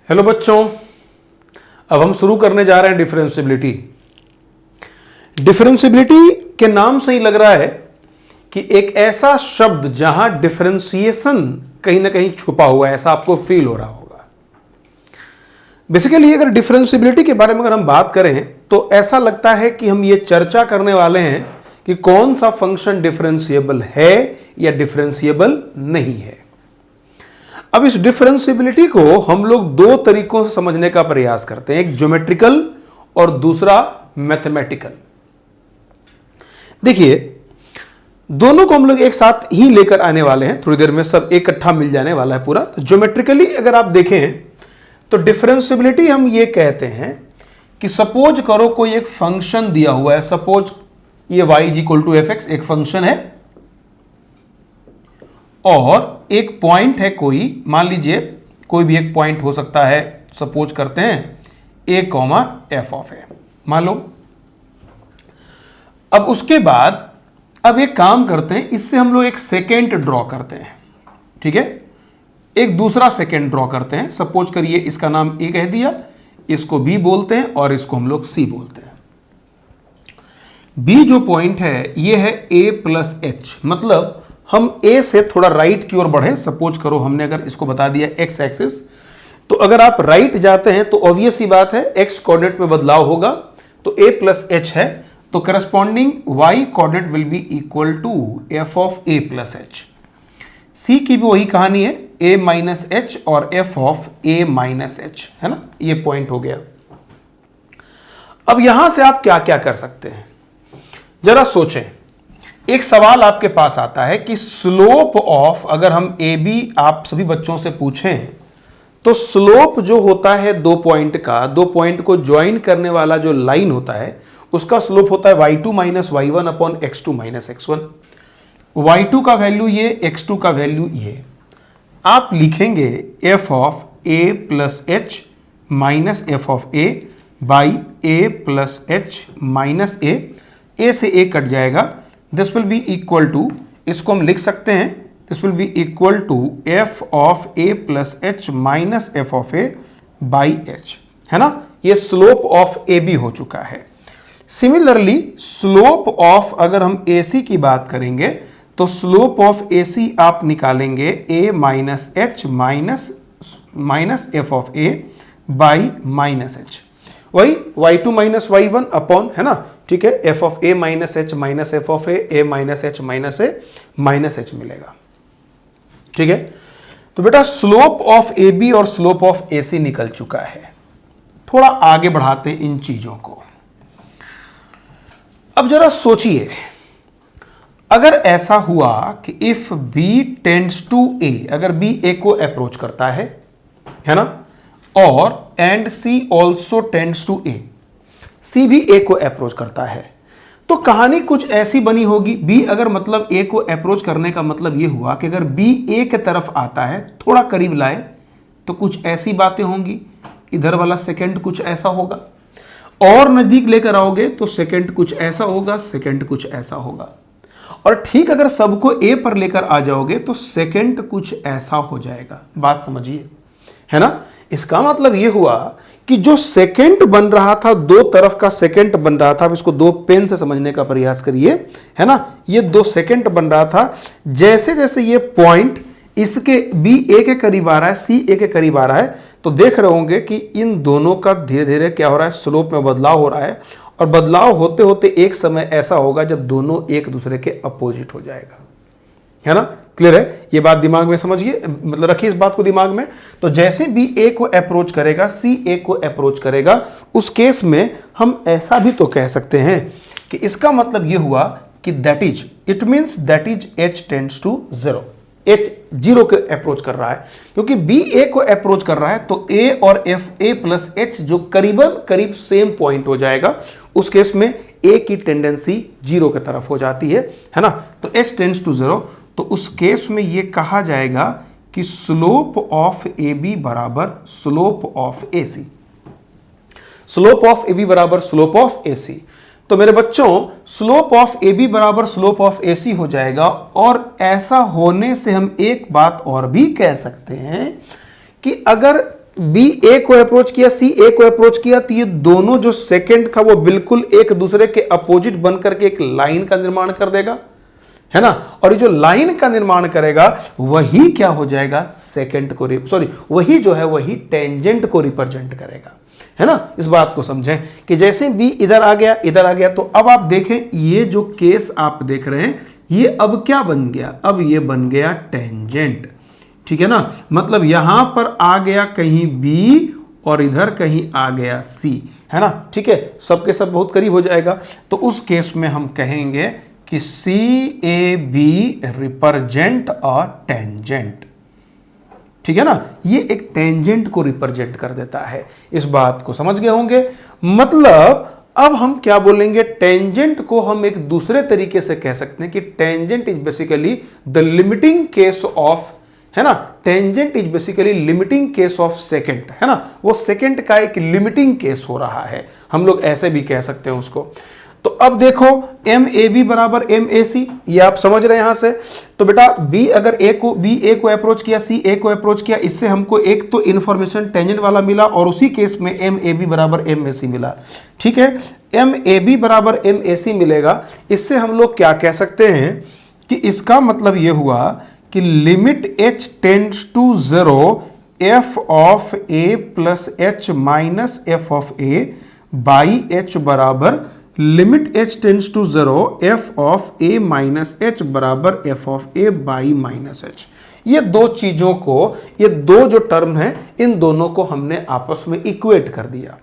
Hello बच्चों, अब हम शुरू करने जा रहे हैं डिफरेंशियबिलिटी। डिफरेंशियबिलिटी के नाम से ही लग रहा है कि एक ऐसा शब्द जहां डिफरेंशिएशन कहीं ना कहीं छुपा हुआ है, ऐसा आपको फील हो रहा होगा। बेसिकली अगर डिफरेंशियबिलिटी के बारे में अगर हम बात करें तो ऐसा लगता है कि हम ये चर्चा करने वाले हैं कि कौन सा फंक्शन डिफरेंशिएबल है या डिफरेंशिएबल नहीं है। अब इस डिफरेंशियबिलिटी को हम लोग दो तरीकों से समझने का प्रयास करते हैं, एक ज्योमेट्रिकल और दूसरा मैथमेटिकल। देखिए, दोनों को हम लोग एक साथ ही लेकर आने वाले हैं, थोड़ी देर में सब इकट्ठा मिल जाने वाला है पूरा। तो ज्योमेट्रिकली अगर आप देखें तो डिफरेंशियबिलिटी हम ये कहते हैं कि सपोज करो कोई एक फंक्शन दिया हुआ है, सपोज ये y = fx एक फंक्शन है और एक पॉइंट है, कोई मान लीजिए कोई भी एक पॉइंट हो सकता है, सपोज करते हैं a, f(a) मान लो। अब उसके बाद अब एक काम करते हैं, इससे हम लोग एक सेकेंड ड्रॉ करते हैं, ठीक है, एक दूसरा सेकेंड ड्रॉ करते हैं। सपोज करिए इसका नाम a कह दिया, इसको b बोलते हैं और इसको हम लोग c बोलते हैं। b जो पॉइंट है ये है a + h, मतलब हम a से थोड़ा राइट की ओर बढ़े। सपोज करो हमने अगर इसको बता दिया x एक्सिस, तो अगर आप राइट जाते हैं तो ऑब्वियस सी बात है x कोऑर्डिनेट में बदलाव होगा, तो a + h है, तो corresponding y coordinate will be equal to f(a + h)। c की भी वही कहानी है, a - h और f(a - h), है ना, ये पॉइंट हो गया। अब यहां से आप क्या क्या कर सकते हैं, जरा सोचें। एक सवाल आपके पास आता है कि स्लोप ऑफ, अगर हम ए बी आप सभी बच्चों से पूछें तो स्लोप जो होता है दो पॉइंट का, दो पॉइंट को ज्वाइन करने वाला जो लाइन होता है उसका स्लोप होता है y2 - y1 upon x2 - x1। y2 का वैल्यू ये, x2 का वैल्यू ये। आप लिखेंगे f(a + h - f(a) by a + h - a से a कट जाएगा। This will be equal to, इसको हम लिख सकते हैं, this will be equal to f(a + h - f(a) by h, है ना। ये स्लोप ऑफ ए बी हो चुका है। सिमिलरली स्लोप ऑफ, अगर हम AC की बात करेंगे तो स्लोप ऑफ AC आप निकालेंगे a - h minus f(a) by -h, वही y2 - y1 अपॉन, है ना, ठीक है, f(a - h - f(a) a - h मिलेगा, ठीक है। तो बेटा स्लोप ऑफ AB और स्लोप ऑफ AC निकल चुका है। थोड़ा आगे बढ़ाते हैं इन चीजों को। अब जरा सोचिए, अगर ऐसा हुआ कि if B tends to A, अगर B A को अप्रोच करता है ना, और and C also tends to A, C भी A को अप्रोच करता है, तो कहानी कुछ ऐसी बनी होगी। B अगर मतलब A को अप्रोच करने का मतलब ये हुआ कि अगर B A के तरफ आता है, थोड़ा करीब लाए, तो कुछ ऐसी बातें होंगी, इधर वाला सेकंड कुछ ऐसा होगा, और नजदीक लेकर आओगे तो सेकंड कुछ ऐसा होगा, सेकंड कुछ ऐसा होगा, और ठीक अगर सबको A पर लेकर आ जाओगे तो सेकंड कुछ ऐसा हो जाएगा। बात समझिए, है ना। इसका मतलब यह हुआ कि जो सेकंड बन रहा था, दो तरफ का सेकंड बन रहा था, अब इसको दो पेन से समझने का प्रयास करिए, है ना। ये दो सेकंड बन रहा था, जैसे जैसे ये पॉइंट इसके B A के करीब आ रहा है, C A के करीब आ रहा है, तो देख रहे होंगे कि इन दोनों का धीरे धीरे क्या हो रहा है, स्लोप में बदलाव हो रहा है, और बदलाव होते होते एक समय ऐसा होगा जब दोनों एक दूसरे के अपोजिट हो जाएगा, है ना। क्लियर है, ये बात दिमाग में समझिए, मतलब रखिए इस बात को दिमाग में। तो जैसे भी A को अप्रोच करेगा, C A को अप्रोच करेगा, उस केस में हम ऐसा भी तो कह सकते हैं कि इसका मतलब ये हुआ कि that is, it means that is H tends to 0, H 0 को अप्रोच कर रहा है, क्योंकि B A को अप्रोच कर रहा है, तो A और FA + H जो करीबन करीब सेम पॉइंट हो जाएगा, उस केस में A की टेंडेंसी 0 की तरफ हो जाती है ना। तो H टेंड्स टू 0, तो उस केस में ये कहा जाएगा कि स्लोप ऑफ AB बराबर slope of AC, slope of AB बराबर स्लोप ऑफ AC। तो मेरे बच्चों स्लोप ऑफ AB बराबर स्लोप ऑफ AC हो जाएगा। और ऐसा होने से हम एक बात और भी कह सकते हैं कि अगर बी ए को अप्रोच किया, सी ए को अप्रोच किया, तो ये दोनों जो सेकंड था वो बिल्कुल एक दूसरे के अपोजिट बन करके एक लाइन का निर्माण कर देगा, है ना। और ये जो लाइन का निर्माण करेगा वही क्या हो जाएगा, सेकंड को वही जो है वही टेंजेंट को रिप्रेजेंट करेगा, है ना। इस बात को समझें कि जैसे बी इधर आ गया, इधर आ गया, तो अब आप देखें ये जो केस आप देख रहे हैं ये अब क्या बन गया, अब ये बन गया टेंजेंट, ठीक है ना। मतलब यहां पर आ गया कहीं बी और इधर कहीं आ गया सी, है ना, ठीक है, सबके सब बहुत करीब हो जाएगा। तो उस केस में हम कहेंगे कि C A B represent a tangent, ठीक है ना। ये एक टेंजेंट को रिप्रेजेंट कर देता है, इस बात को समझ गए होंगे। मतलब अब हम क्या बोलेंगे, टेंजेंट को हम एक दूसरे तरीके से कह सकते हैं कि tangent is basically the limiting case of, है ना, tangent is basically limiting case of second, है ना, वो सेकंड का एक लिमिटिंग केस हो रहा है, हम लोग ऐसे भी कह सकते हैं उसको। तो अब देखो एम ए बी बराबर एम ए सी, ये आप समझ रहे हैं यहां से। तो बेटा बी अगर बी ए को अप्रोच किया, सी ए को अप्रोच किया, इससे हमको एक तो इंफॉर्मेशन टेंजेंट वाला मिला और उसी केस में एम ए बी बराबर एम ए सी मिला, ठीक है। एम ए बी बराबर एम ए सी मिलेगा, इससे हम लोग क्या कह सकते हैं कि इसका मतलब ये हुआ कि limit h tends to 0 f of a plus h minus f of a by h बराबर limit h tends to 0 f of a minus h बराबर f of a by minus h। ये दो चीजों को, ये दो जो टर्म है, इन दोनों को हमने आपस में इक्वेट कर दिया।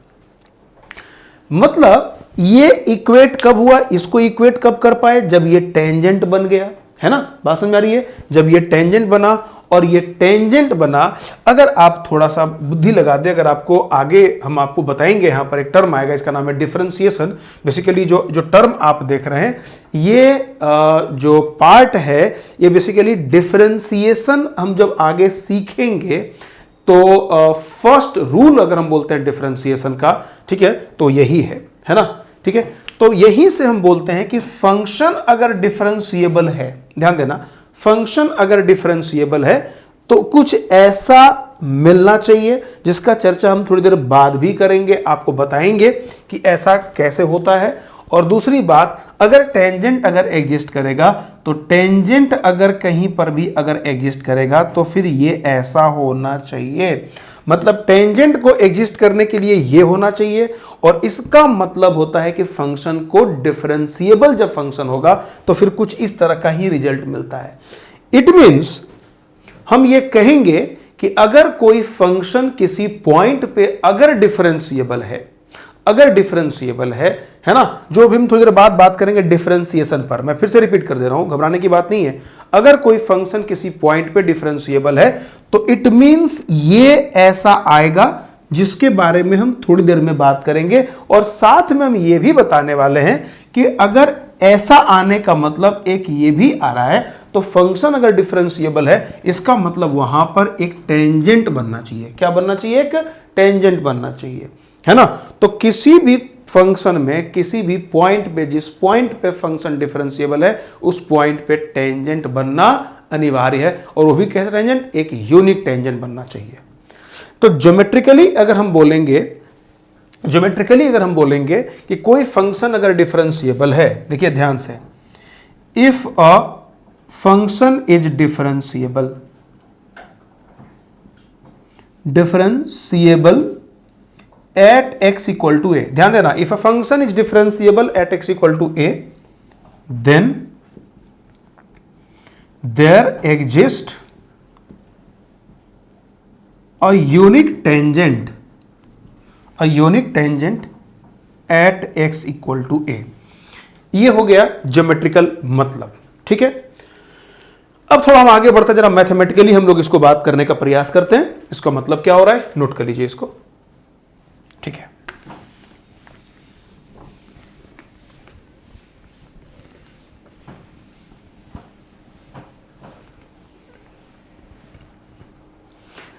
मतलब ये इक्वेट कब हुआ, इसको इक्वेट कब कर पाए, जब ये टेंजेंट बन गया, है ना, बात समझ आ रही है। जब ये टेंजेंट बना और ये टेंजेंट बना, अगर आप थोड़ा सा बुद्धि लगा दे, अगर आपको आगे हम आपको बताएंगे, यहां पर एक टर्म आएगा, इसका नाम है डिफरेंशिएशन। बेसिकली जो टर्म आप देख रहे हैं, ये जो पार्ट है, ये बेसिकली डिफरेंशिएशन हम जब आगे सीखेंगे तो फर्स्ट रूल अगर हम बोलते हैं डिफरेंशिएशन का, ठीक है, तो यही है ना, ठीक है। तो यही से हम बोलते हैं कि फंक्शन अगर डिफरेंशिएबल है, ध्यान देना, फंक्शन अगर डिफरेंशिएबल है तो कुछ ऐसा मिलना चाहिए जिसका चर्चा हम थोड़ी देर बाद भी करेंगे, आपको बताएंगे कि ऐसा कैसे होता है। और दूसरी बात, अगर टेंजेंट अगर एग्जिस्ट करेगा, तो टेंजेंट अगर कहीं पर भी अगर एग्जिस्ट करेगा तो फिर ये ऐसा होना चाहिए। मतलब टेंजेंट को एग्जिस्ट करने के लिए ये होना चाहिए, और इसका मतलब होता है कि फंक्शन को डिफरेंशिएबल जब फंक्शन होगा तो फिर कुछ इस तरह का ही रिजल्ट मिलता है। इट मींस हम ये कहेंगे कि अगर कोई फंक्शन किसी पॉइंट पे अगर डिफरेंशिएबल है, अगर डिफरेंशिएबल है ना, जो भी हम थोड़ी देर बाद बात करेंगे डिफरेंशिएशन पर, मैं फिर से रिपीट कर दे रहा हूं, घबराने की बात नहीं है। अगर कोई फंक्शन किसी पॉइंट पे डिफरेंशिएबल है तो इट मींस ये ऐसा आएगा, जिसके बारे में हम थोड़ी देर में बात करेंगे। और साथ में हम ये भी बताने वाले हैं कि अगर ऐसा आने का मतलब एक ये भी आ रहा है, तो फंक्शन अगर डिफरेंशिएबल है, इसका मतलब वहां पर एक टेंजेंट बनना चाहिए। क्या बनना चाहिए? एक टेंजेंट बनना चाहिए, है ना। तो किसी भी फंक्शन में किसी भी पॉइंट पे, जिस पॉइंट पे फंक्शन डिफरेंशिएबल है, उस पॉइंट पे टेंजेंट बनना अनिवार्य है। और वो भी कैसा टेंजेंट? एक यूनिक टेंजेंट बनना चाहिए। तो ज्योमेट्रिकली अगर हम बोलेंगे कि कोई फंक्शन अगर डिफरेंशिएबल है, देखिए ध्यान से, if a function is differentiable at x equal to a, ध्यान देना, if a function is differentiable at x equal to a, then there exists a unique tangent at x equal to a। ये हो गया geometrical मतलब, ठीक है। अब थोड़ा हम आगे बढ़ते, जरा मैथमेटिकली हम लोग इसको बात करने का प्रयास करते हैं। इसका मतलब क्या हो रहा है, नोट कर लीजिए इसको, ठीक है।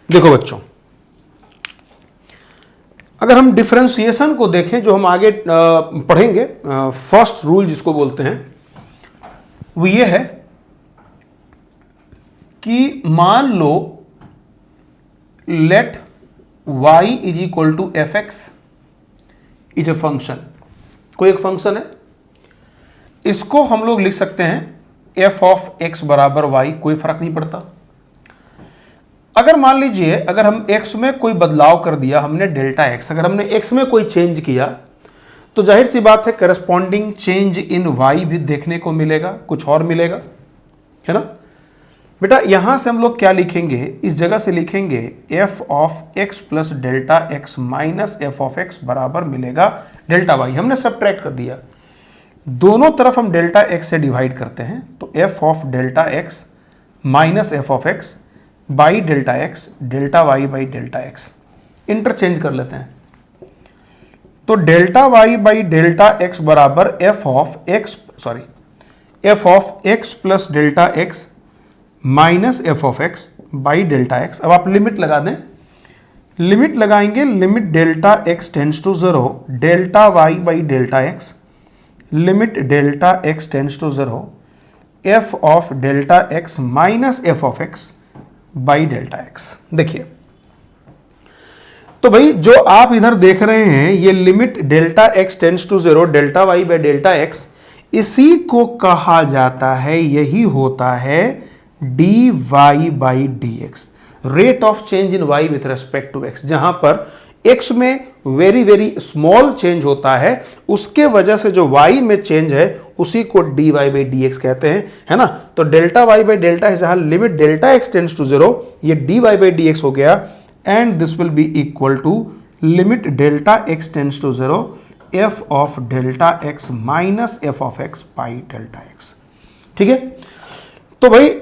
देखो बच्चों, अगर हम डिफरेंशिएशन को देखें, जो हम आगे पढ़ेंगे, फर्स्ट रूल जिसको बोलते हैं, वो ये है कि मान लो let y is equal to F X is a function, कोई एक फंक्शन है, इसको हम लोग लिख सकते हैं एफ ऑफ एक्स बराबर वाई, कोई फर्क नहीं पड़ता। अगर मान लीजिए अगर हम x में कोई बदलाव कर दिया, हमने डेल्टा x, अगर हमने x में कोई चेंज किया तो जाहिर सी बात है करस्पॉन्डिंग चेंज इन y भी देखने को मिलेगा, कुछ और मिलेगा, है ना बेटा। यहां से हम लोग क्या लिखेंगे, इस जगह से लिखेंगे f of x plus delta x minus F of x बराबर मिलेगा डेल्टा y। हमने सब्ट्रैक्ट कर दिया, दोनों तरफ हम डेल्टा x से डिवाइड करते हैं, तो f of delta x minus F of x by delta X, delta Y by delta X, interchange कर लेते हैं। तो delta Y by delta X बराबर F of x plus delta x minus F of x by delta X. अब आप limit लगा दें, limit लगाएंगे, limit delta x tends to 0 delta Y by delta X, limit delta x tends to 0 F of delta x minus F of x by delta x. देखिए तो भाई जो आप इधर देख रहे हैं ये limit delta x tends to 0 delta Y by delta x, इसी को कहा जाता है, यही होता है d y by d x, rate of change in y with respect to x. जहां पर एक्स में वेरी वेरी स्मॉल चेंज होता है, उसके वजह से जो y में चेंज है उसी को dy बाई डी एक्स कहते हैं, है ना। तो डेल्टा y बाई डेल्टा है, जहां limit delta x tends to 0 ये dy बाई डी एक्स हो गया, and this will be equal to limit delta x tends to 0 f of delta x minus F of x by delta x. ठीक है, तो भाई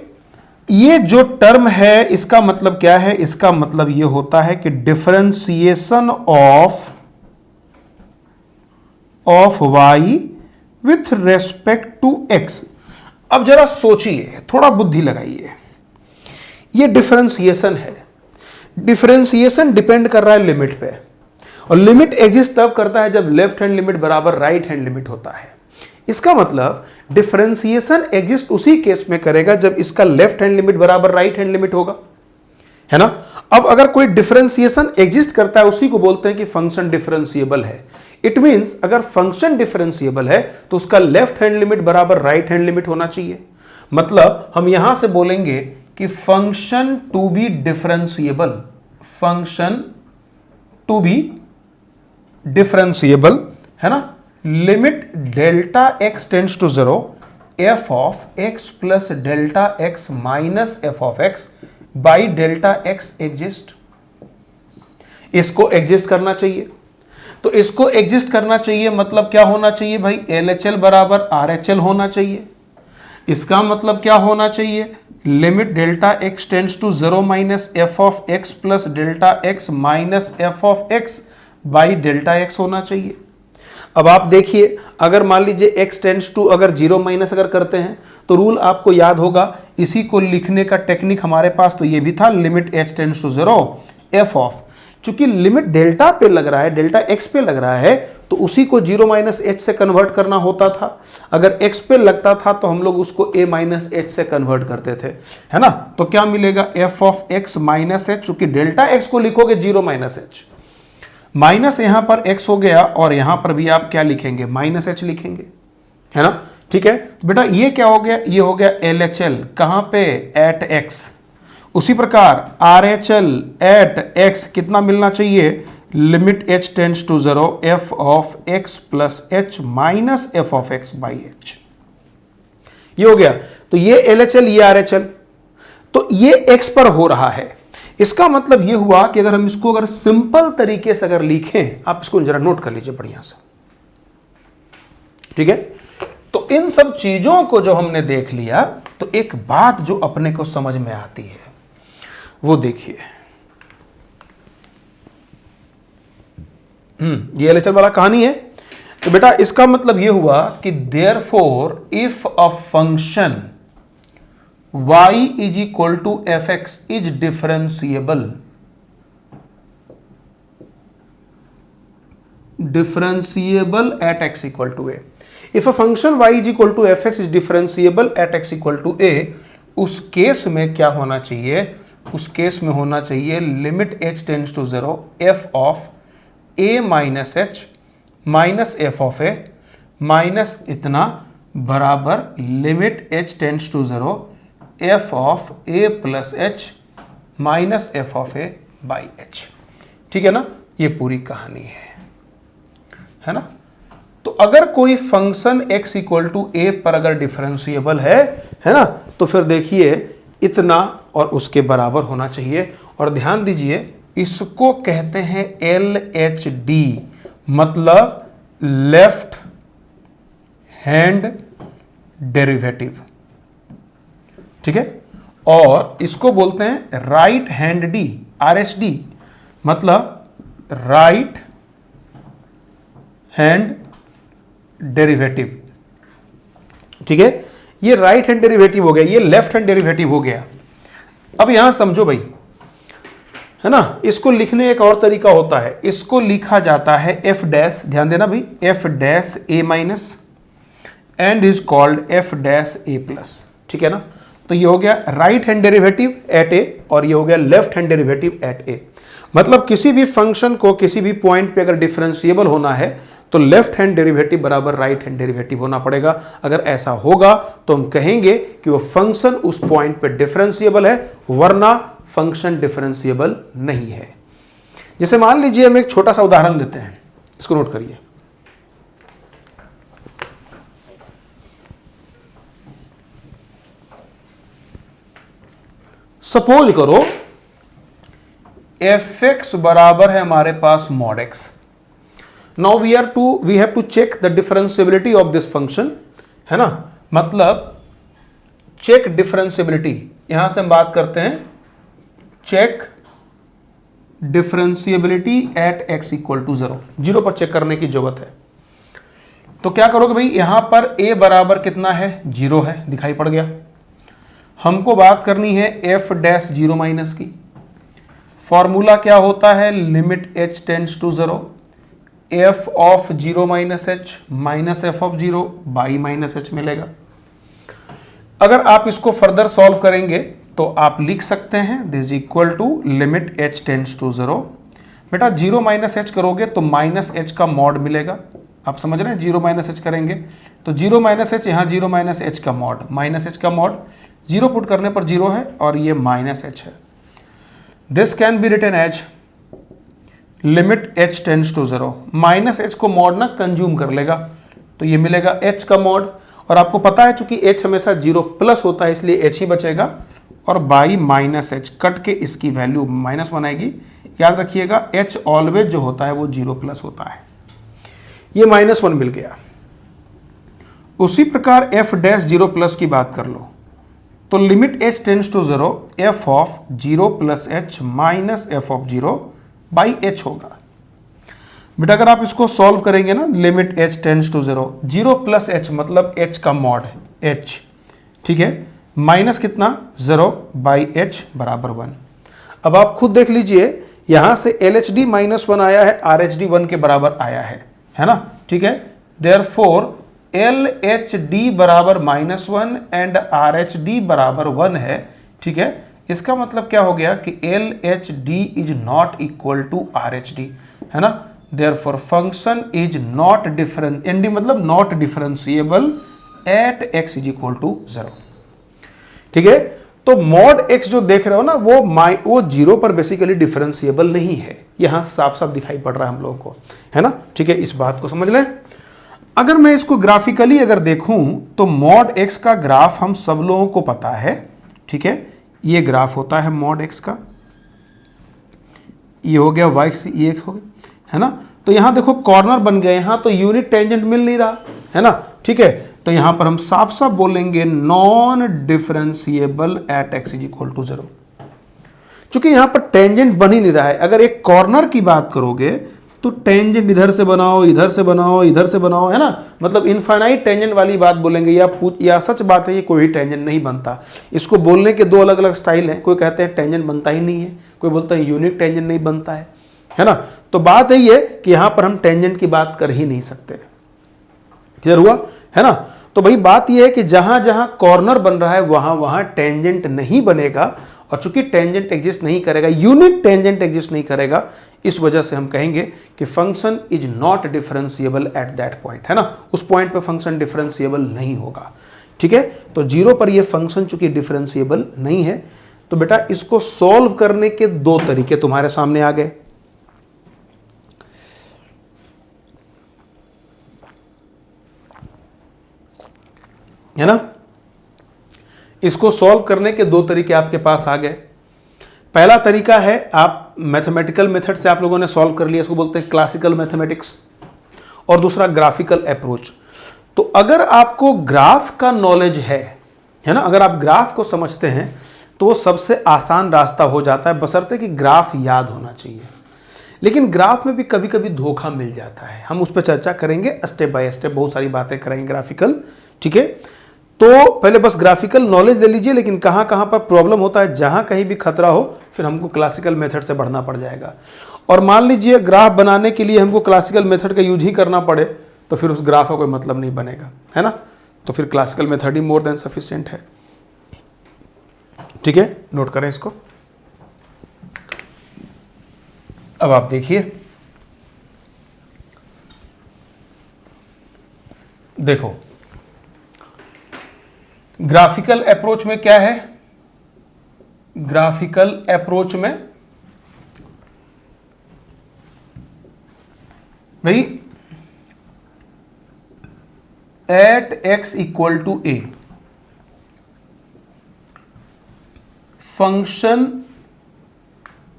ये जो term है इसका मतलब क्या है, इसका मतलब ये होता है कि differentiation of y with respect to x। अब जरा सोचिए, थोड़ा बुद्धि लगाइए, ये डिफरेंशिएशन है, डिफरेंशिएशन डिपेंड कर रहा है लिमिट पे, और लिमिट एग्जिस्ट तब करता है जब लेफ्ट हैंड लिमिट बराबर राइट हैंड लिमिट होता है। इसका मतलब डिफरेंशिएशन एग्जिस्ट उसी केस में करेगा जब इसका लेफ्ट हैंड लिमिट बराबर राइट हैंड लिमिट होगा, है ना। अब अगर कोई डिफरेंशिएशन एग्जिस्ट करता है उसी को बोलते हैं कि फंक्शन डिफरेंशिएबल है। इट मींस अगर फंक्शन डिफरेंशिएबल है तो उसका लेफ्ट हैंड लिमिट बराबर राइट हैंड लिमिट होना चाहिए। मतलब हम यहां से बोलेंगे कि function to be differentiable, function to be differentiable, है ना, limit delta x tends to 0 F of x plus delta x minus F of x by delta x exist. इसको एग्जिस्ट करना चाहिए, तो इसको एग्जिस्ट करना चाहिए मतलब क्या होना चाहिए भाई, LHL बराबर RHL होना चाहिए। इसका मतलब क्या होना चाहिए, limit delta x tends to 0 minus F of x plus delta x minus F of x by delta x होना चाहिए। अब आप देखिए, अगर मान लीजिए x टेंड्स टू अगर 0 माइनस अगर करते हैं तो रूल आपको याद होगा, इसी को लिखने का टेक्निक हमारे पास तो ये भी था, limit h tends to 0 F of, चूंकि लिमिट डेल्टा पे लग रहा है, डेल्टा x पे लग रहा है, तो उसी को 0 माइनस h से कन्वर्ट करना होता था। अगर x पे लगता था तो हम लोग उसको a माइनस h से कन्वर्ट करते थे, है ना। तो क्या मिलेगा, f of x minus h, चूंकि डेल्टा x को लिखोगे 0 माइनस h, माइनस यहां पर x हो गया और यहां पर भी आप क्या लिखेंगे, माइनस h लिखेंगे, है ना। ठीक है, तो बेटा ये क्या हो गया, ये हो गया LHL, कहां पे, एट x। उसी प्रकार RHL एट x कितना मिलना चाहिए, limit h tends to 0 f of x plus h minus F of x by h। ये हो गया, तो ये LHL ये RHL, तो ये x पर हो रहा है। इसका मतलब यह हुआ कि अगर हम इसको अगर सिंपल तरीके से अगर लिखें, आप इसको जरा नोट कर लीजिए बढ़िया से, ठीक है। तो इन सब चीजों को जो हमने देख लिया, तो एक बात जो अपने को समझ में आती है वो देखिए, ये LHL वाला कहानी है। तो बेटा इसका मतलब यह हुआ कि therefore if a function y is equal to fx is differentiable at x equal to a. If a function y is equal to fx is differentiable at x equal to a, उस case में क्या होना चाहिए, उस case में होना चाहिए limit h tends to 0 f of a minus H minus F of a minus इतना बराबर limit h tends to 0 f of a plus h minus F of a by h. ठीक है ना, ये पूरी कहानी है ना। तो अगर कोई फंक्शन x इक्वल टू ए पर अगर डिफरेंशिएबल है ना, तो फिर देखिए इतना और उसके बराबर होना चाहिए। और ध्यान दीजिए इसको कहते हैं LHD, मतलब लेफ्ट हैंड डेरिवेटिव। ठीक है, और इसको बोलते हैं राइट हैंड डी, RHD, मतलब राइट हैंड डेरिवेटिव। ठीक है, ये राइट हैंड डेरिवेटिव हो गया, ये लेफ्ट हैंड डेरिवेटिव हो गया। अब यहां समझो भाई, है ना, इसको लिखने एक और तरीका होता है, इसको लिखा जाता है f डैश, ध्यान देना भाई, f dash a minus and is called f dash a plus. ठीक है ना, तो ये हो गया right hand derivative eight a और ये हो गया left hand derivative eight a। मतलब किसी भी फंक्शन को किसी भी पॉइंट पे अगर डिफरेंशिएबल होना है तो लेफ्ट हैंड डेरिवेटिव बराबर राइट हैंड डेरिवेटिव होना पड़ेगा। अगर ऐसा होगा तो हम कहेंगे कि वो फंक्शन उस पॉइंट पे डिफरेंशिएबल है, वरना फंक्शन डिफरेंशिएबल नहीं है। जैसे मान लीजिए हम एक छोटा सा उदाहरण लेते हैं, इसको नोट करिए। सपोज करो fx बराबर है हमारे पास mod x। Now we have to check the differentiability of this function, है ना, मतलब चेक डिफरेंशिएबिलिटी। यहां से हम बात करते हैं check differentiability at x equal to 0, 0 पर चेक करने की जरूरत है। तो क्या करोगे भाई, यहां पर a बराबर कितना है, 0 है, दिखाई पड़ गया। हमको बात करनी है f डैश 0 माइनस की। फॉर्मूला क्या होता है, limit h tends to 0 f of 0 minus H minus F of 0 by minus h मिलेगा। अगर आप इसको फर्दर सॉल्व करेंगे तो आप लिख सकते हैं this equal to limit h tends to 0। बेटा 0 माइनस एच करोगे तो माइनस एच का मॉड मिलेगा। आप समझ रहे हैं, 0 माइनस एच करेंगे तो 0 माइनस एच, यहाँ 0 माइनस एच का मॉड, माइनस एच का मॉड, 0 पुट करने पर 0 है और ये माइनस एच है। This can be written as limit h tends to 0। Minus h को मॉड ना कंज्यूम कर लेगा तो ये मिलेगा h का मॉड, और आपको पता है चूंकि h हमेशा 0 प्लस होता है इसलिए h ही बचेगा, और बाई माइनस एच कट के इसकी वैल्यू माइनस बनाएगी। याद रखिएगा h ऑलवेज जो होता है वो 0 प्लस होता है। ये -1 मिल गया। उसी प्रकार f डैश 0 प्लस की बात कर लो तो limit h tends to 0 f of 0 plus h minus F of 0 by h होगा। बेटा अगर आप इसको सॉल्व करेंगे ना, limit h tends to 0, 0 plus h मतलब h का मॉड है h, ठीक है, माइनस कितना 0 बाई एच बराबर 1। अब आप खुद देख लीजिए यहां से LHD -1 आया है, RHD 1 के बराबर आया है ना, ठीक है। देयरफॉर LHD बराबर -1 एंड RHD बराबर 1 है, ठीक है। इसका मतलब क्या हो गया कि LHD is not equal to RHD, है ना। Therefore function is not different, ND मतलब not differentiable at x is equal to 0, ठीक है। तो मॉड x जो देख रहे हो ना वो 0 पर बेसिकली डिफरेंशिएबल नहीं है, यहां साफ साफ दिखाई पड़ रहा है हम लोगों को, है ना, ठीक है। इस बात को समझ लें। अगर मैं इसको ग्राफिकली अगर देखूं तो मॉड x का ग्राफ हम सब लोगों को पता है, ठीक है। ये ग्राफ होता है मॉड x का, ये हो गया y से ये हो गया, है ना। तो यहां देखो कॉर्नर बन गए, यहां तो यूनिट टेंजेंट मिल नहीं रहा, है ना, ठीक है। तो यहां पर हम साफ साफ बोलेंगे non differentiable at x is equal to 0, क्योंकि यहां पर टेंजेंट बन ही नहीं रहा है। अगर एक कॉर्नर की बात करोगे तो टेंजेंट इधर से बनाओ, इधर से बनाओ, इधर से बनाओ, है ना, मतलब इनफाइनाइट टेंजेंट वाली बात बोलेंगे, या सच बात है ये कोई टेंजेंट नहीं बनता। इसको बोलने के दो अलग अलग स्टाइल हैं, कोई कहते हैं टेंजेंट बनता ही नहीं है, कोई बोलता है यूनिक टेंजेंट नहीं बनता है ना। तो बात यही है कि यहां पर हम टेंजेंट की बात कर ही नहीं सकते। क्लियर हुआ, है ना। तो भाई बात यह है कि जहां जहां कॉर्नर बन रहा है वहां वहां टेंजेंट नहीं बनेगा, और चूंकि टेंजेंट एग्जिस्ट नहीं करेगा, यूनिट टेंजेंट एग्जिस्ट नहीं करेगा, इस वजह से हम कहेंगे कि function is not differentiable at that point, है ना, उस पॉइंट पे फंक्शन डिफरेंशिएबल नहीं होगा। ठीक है, तो 0 पर ये फंक्शन चूंकि डिफरेंशिएबल नहीं है, तो बेटा इसको सॉल्व करने के दो तरीके तुम्हारे सामने आ गए। है ना, इसको सॉल्व करने के दो तरीके आपके पास आ गए। पहला तरीका है, आप मैथमेटिकल मेथड से आप लोगों ने सॉल्व कर लिया, इसको बोलते हैं क्लासिकल मैथमेटिक्स, और दूसरा ग्राफिकल अप्रोच। तो अगर आपको ग्राफ का नॉलेज है ना, अगर आप ग्राफ को समझते हैं तो वो सबसे आसान रास्ता हो जाता है, बशर्ते कि ग्राफ याद होना चाहिए। लेकिन ग्राफ में भी कभी कभी धोखा मिल जाता है, हम उस पर चर्चा करेंगे स्टेप बाय स्टेप, बहुत सारी बातें करेंगे ग्राफिकल। ठीक है, तो पहले बस ग्राफिकल नॉलेज ले लीजिए, लेकिन कहाँ कहाँ पर प्रॉब्लम होता है, जहाँ कहीं भी खतरा हो फिर हमको क्लासिकल मेथड से बढ़ना पड़ जाएगा। और मान लीजिए ग्राफ बनाने के लिए हमको क्लासिकल मेथड का यूज ही करना पड़े, तो फिर उस ग्राफ का कोई मतलब नहीं बनेगा, है ना, तो फिर क्लासिकल मेथड ही मोर देन सफिशिएंट है। ठीक है, नोट करें इसको। अब आप देखिए, देखो ग्राफिकल अप्रोच में क्या है, ग्राफिकल अप्रोच में भाई at x equal to a function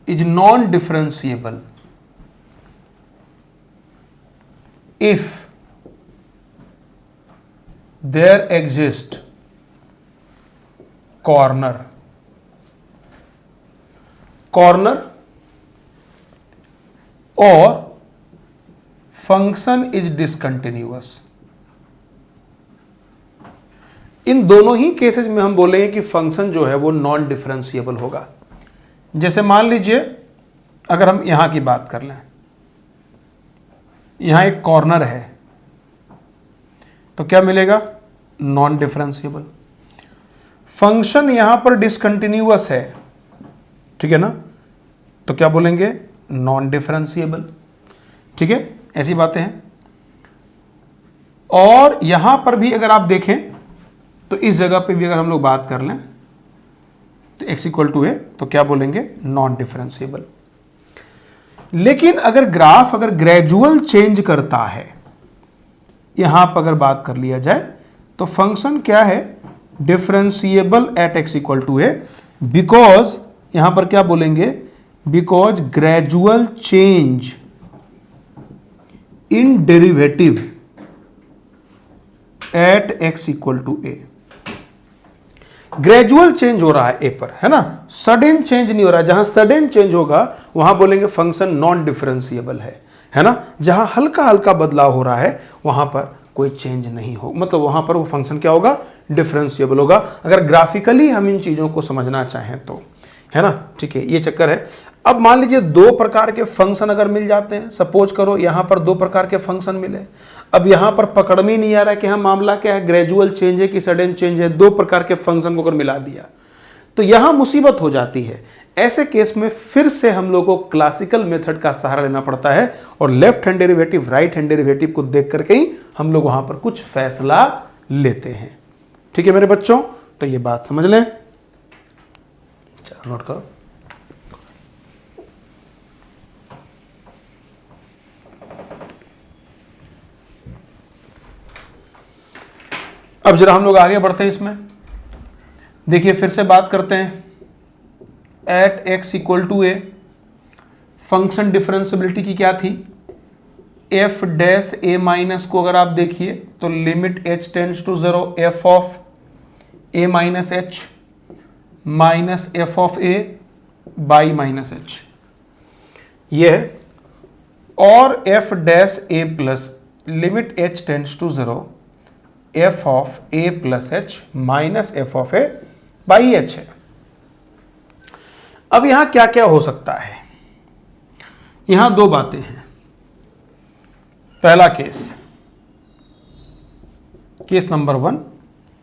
is non differentiable if there exist corner और फंक्शन इज डिसकंटिन्यूअस। इन दोनों ही केसेस में हम बोलेंगे कि फंक्शन जो है वो नॉन डिफरेंशिएबल होगा। जैसे मान लीजिए अगर हम यहां की बात कर लें, यहां एक कॉर्नर है, तो क्या मिलेगा, नॉन डिफरेंशिएबल। फंक्शन यहां पर डिसकंटिन्यूअस है, ठीक है ना, तो क्या बोलेंगे, नॉन डिफरेंशिएबल। ठीक है, ऐसी बातें हैं। और यहां पर भी अगर आप देखें तो इस जगह पे भी अगर हम लोग बात कर लें तो x इक्वल टू ए, तो क्या बोलेंगे, नॉन डिफरेंशिएबल। लेकिन अगर ग्राफ अगर ग्रेजुअल चेंज करता है, यहां पर अगर बात कर लिया जाए तो फंक्शन क्या है, differentiable at x equal to a, because यहां पर क्या बोलेंगे, because gradual change in derivative at x equal to a. Gradual change हो रहा है ए पर, है ना, सडन चेंज नहीं हो रहा है। जहां सडन चेंज होगा वहां बोलेंगे फंक्शन नॉन डिफरेंशिएबल है ना। जहां हल्का हल्का बदलाव हो रहा है वहां पर कोई चेंज नहीं हो, मतलब वहां पर वो फंक्शन क्या होगा, डिफरेंशिएबल होगा, अगर ग्राफिकली हम इन चीजों को समझना चाहें तो, है ना। ठीक है, ये चक्कर है। अब मान लीजिए दो प्रकार के फंक्शन अगर मिल जाते हैं, सपोज करो यहां पर दो प्रकार के फंक्शन मिले, अब यहां पर पकड़ में नहीं आ रहा है कि हाँ मामला क्या है, ग्रेजुअल चेंज है कि सडन चेंज है। दो प्रकार के फंक्शन को अगर मिला दिया तो यहां मुसीबत हो जाती है। ऐसे केस में फिर से हम लोग को क्लासिकल मेथड का सहारा लेना पड़ता है और left hand derivative right hand derivative को देख करके ही हम लोग वहां पर कुछ फैसला लेते हैं। ठीक है मेरे बच्चों, तो ये बात समझ लें, चलो नोट करो। अब जरा हम लोग आगे बढ़ते हैं इसमें। देखिए फिर से बात करते हैं, at x equal to a, function differentiability की क्या थी, एफ डैश ए माइनस को अगर आप देखिए तो limit h tends to 0 F of a minus H minus F of a by minus h, ये है। और f dash a plus limit h tends to 0 F of a plus h minus F of a by H है। अब यहां क्या क्या हो सकता है, यहां दो बातें हैं। पहला case, case number 1,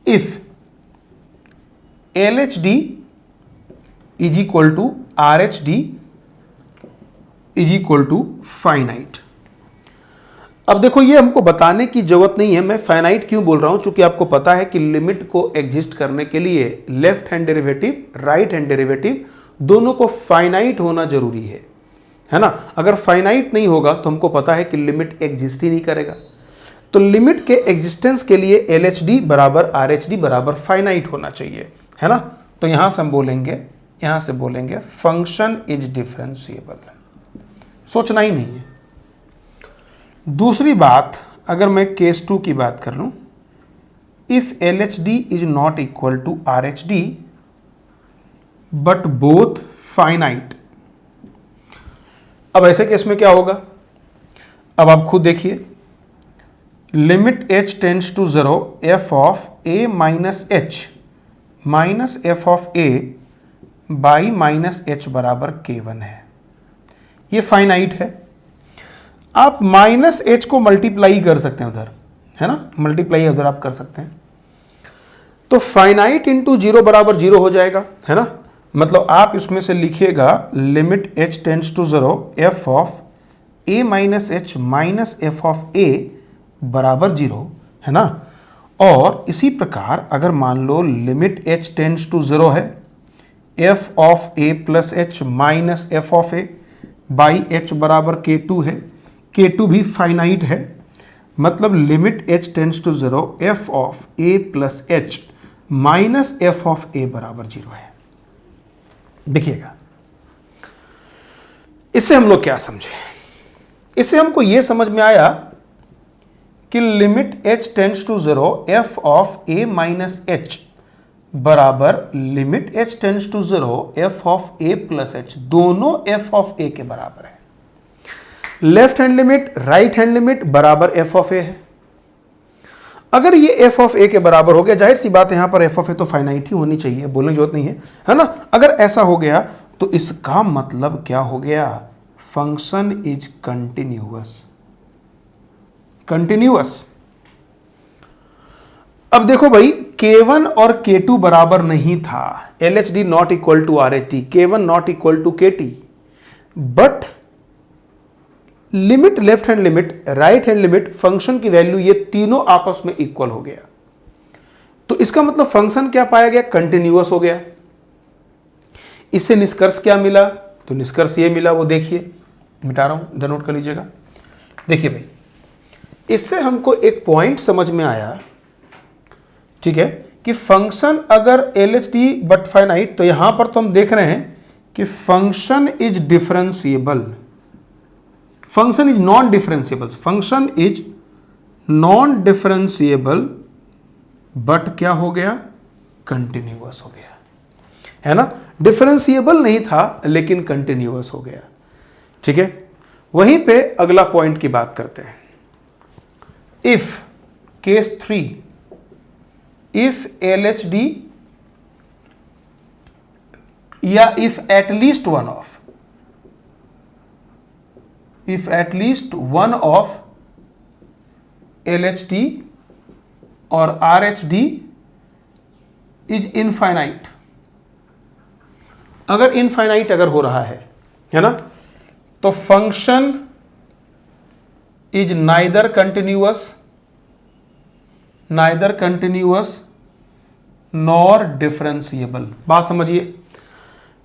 if LHD is equal to R H D is equal to finite. अब देखो ये हमको बताने की जरूरत नहीं है, मैं फाइनाइट क्यों बोल रहा हूं, क्योंकि आपको पता है कि लिमिट को एग्जिस्ट करने के लिए left hand derivative, right hand derivative दोनों को फाइनाइट होना जरूरी है ना। अगर फाइनाइट नहीं होगा तो हमको पता है कि लिमिट एग्जिस्ट ही नहीं करेगा। तो लिमिट के एग्जिस्टेंस के लिए एल एच डी बराबर आर एच डी बराबर फाइनाइट होना चाहिए, है ना। तो यहां से हम बोलेंगे, यहां से बोलेंगे फंक्शन इज डिफरेंशिएबल, सोचना ही नहीं है। दूसरी बात, अगर मैं केस 2 की बात कर लूं, if L H D is not equal to R H D but both finite. अब ऐसे केस में क्या होगा, अब आप खुद देखिए, limit h tends to 0 f of a minus F of a by minus h बराबर k1 है। ये फाइनाइट है। आप माइनस h को मल्टीप्लाई कर सकते हैं उधर, है ना, मल्टीप्लाई उधर आप कर सकते हैं। तो फाइनाइट इंटू 0 बराबर 0 हो जाएगा, है ना। मतलब आप इसमें से लिखिएगा limit h tends to 0 f of a minus h minus F of a बराबर 0, है ना। और इसी प्रकार अगर मान लो लिमिट h टेंड्स टू 0 है, f of a plus h minus F of a by h बराबर k2 है, k2 भी फाइनाइट है। मतलब limit h tends to 0 f of a plus h minus F of a बराबर 0 है। देखिएगा इससे हम लोग क्या समझे, इससे हमको यह समझ में आया कि limit h tends to 0 f of a minus h बराबर limit h tends to 0 f of a plus h, दोनों f ऑफ a के बराबर है। Left hand limit, right hand limit बराबर f ऑफ a है। अगर ये f ऑफ a के बराबर हो गया, जाहिर सी बात है यहां पर f ऑफ a तो फाइनाइट ही होनी चाहिए, बोलने की जरूरत नहीं है ना। अगर ऐसा हो गया तो इसका मतलब क्या हो गया, फंक्शन इज कंटिन्यूअस, कंटिन्यूअस। अब देखो भाई, k1 और k2 बराबर नहीं था, LHD not equal to RHD, k1 not equal to KT, but limit, left hand limit, right hand limit, function की वैल्यू ये तीनों आपस में इक्वल हो गया। तो इसका मतलब फंक्शन क्या पाया गया, कंटिन्यूअस हो गया। इससे निष्कर्ष क्या मिला, तो निष्कर्ष ये मिला, वो देखिए, मिटा रहा हूं, इधर नोट कर लीजिएगा। देखिए भाई, इससे हमको एक पॉइंट समझ में आया, ठीक है, कि फंक्शन अगर LHD बट फाइनाइट, तो यहां पर तो हम देख रहे हैं कि function is differentiable, function is non differentiable, function is non differentiable but क्या हो गया, कंटिन्यूअस हो गया, है ना। डिफरेंशिएबल नहीं था लेकिन कंटिन्यूअस हो गया, ठीक है। वहीं पे अगला पॉइंट की बात करते हैं। इफ केस 3, इफ LHD या if at least one of, if at least one of LHD और RHD is infinite, अगर इनफाइनाइट अगर हो रहा है ना, तो function is neither continuous nor differentiable. बात समझिए,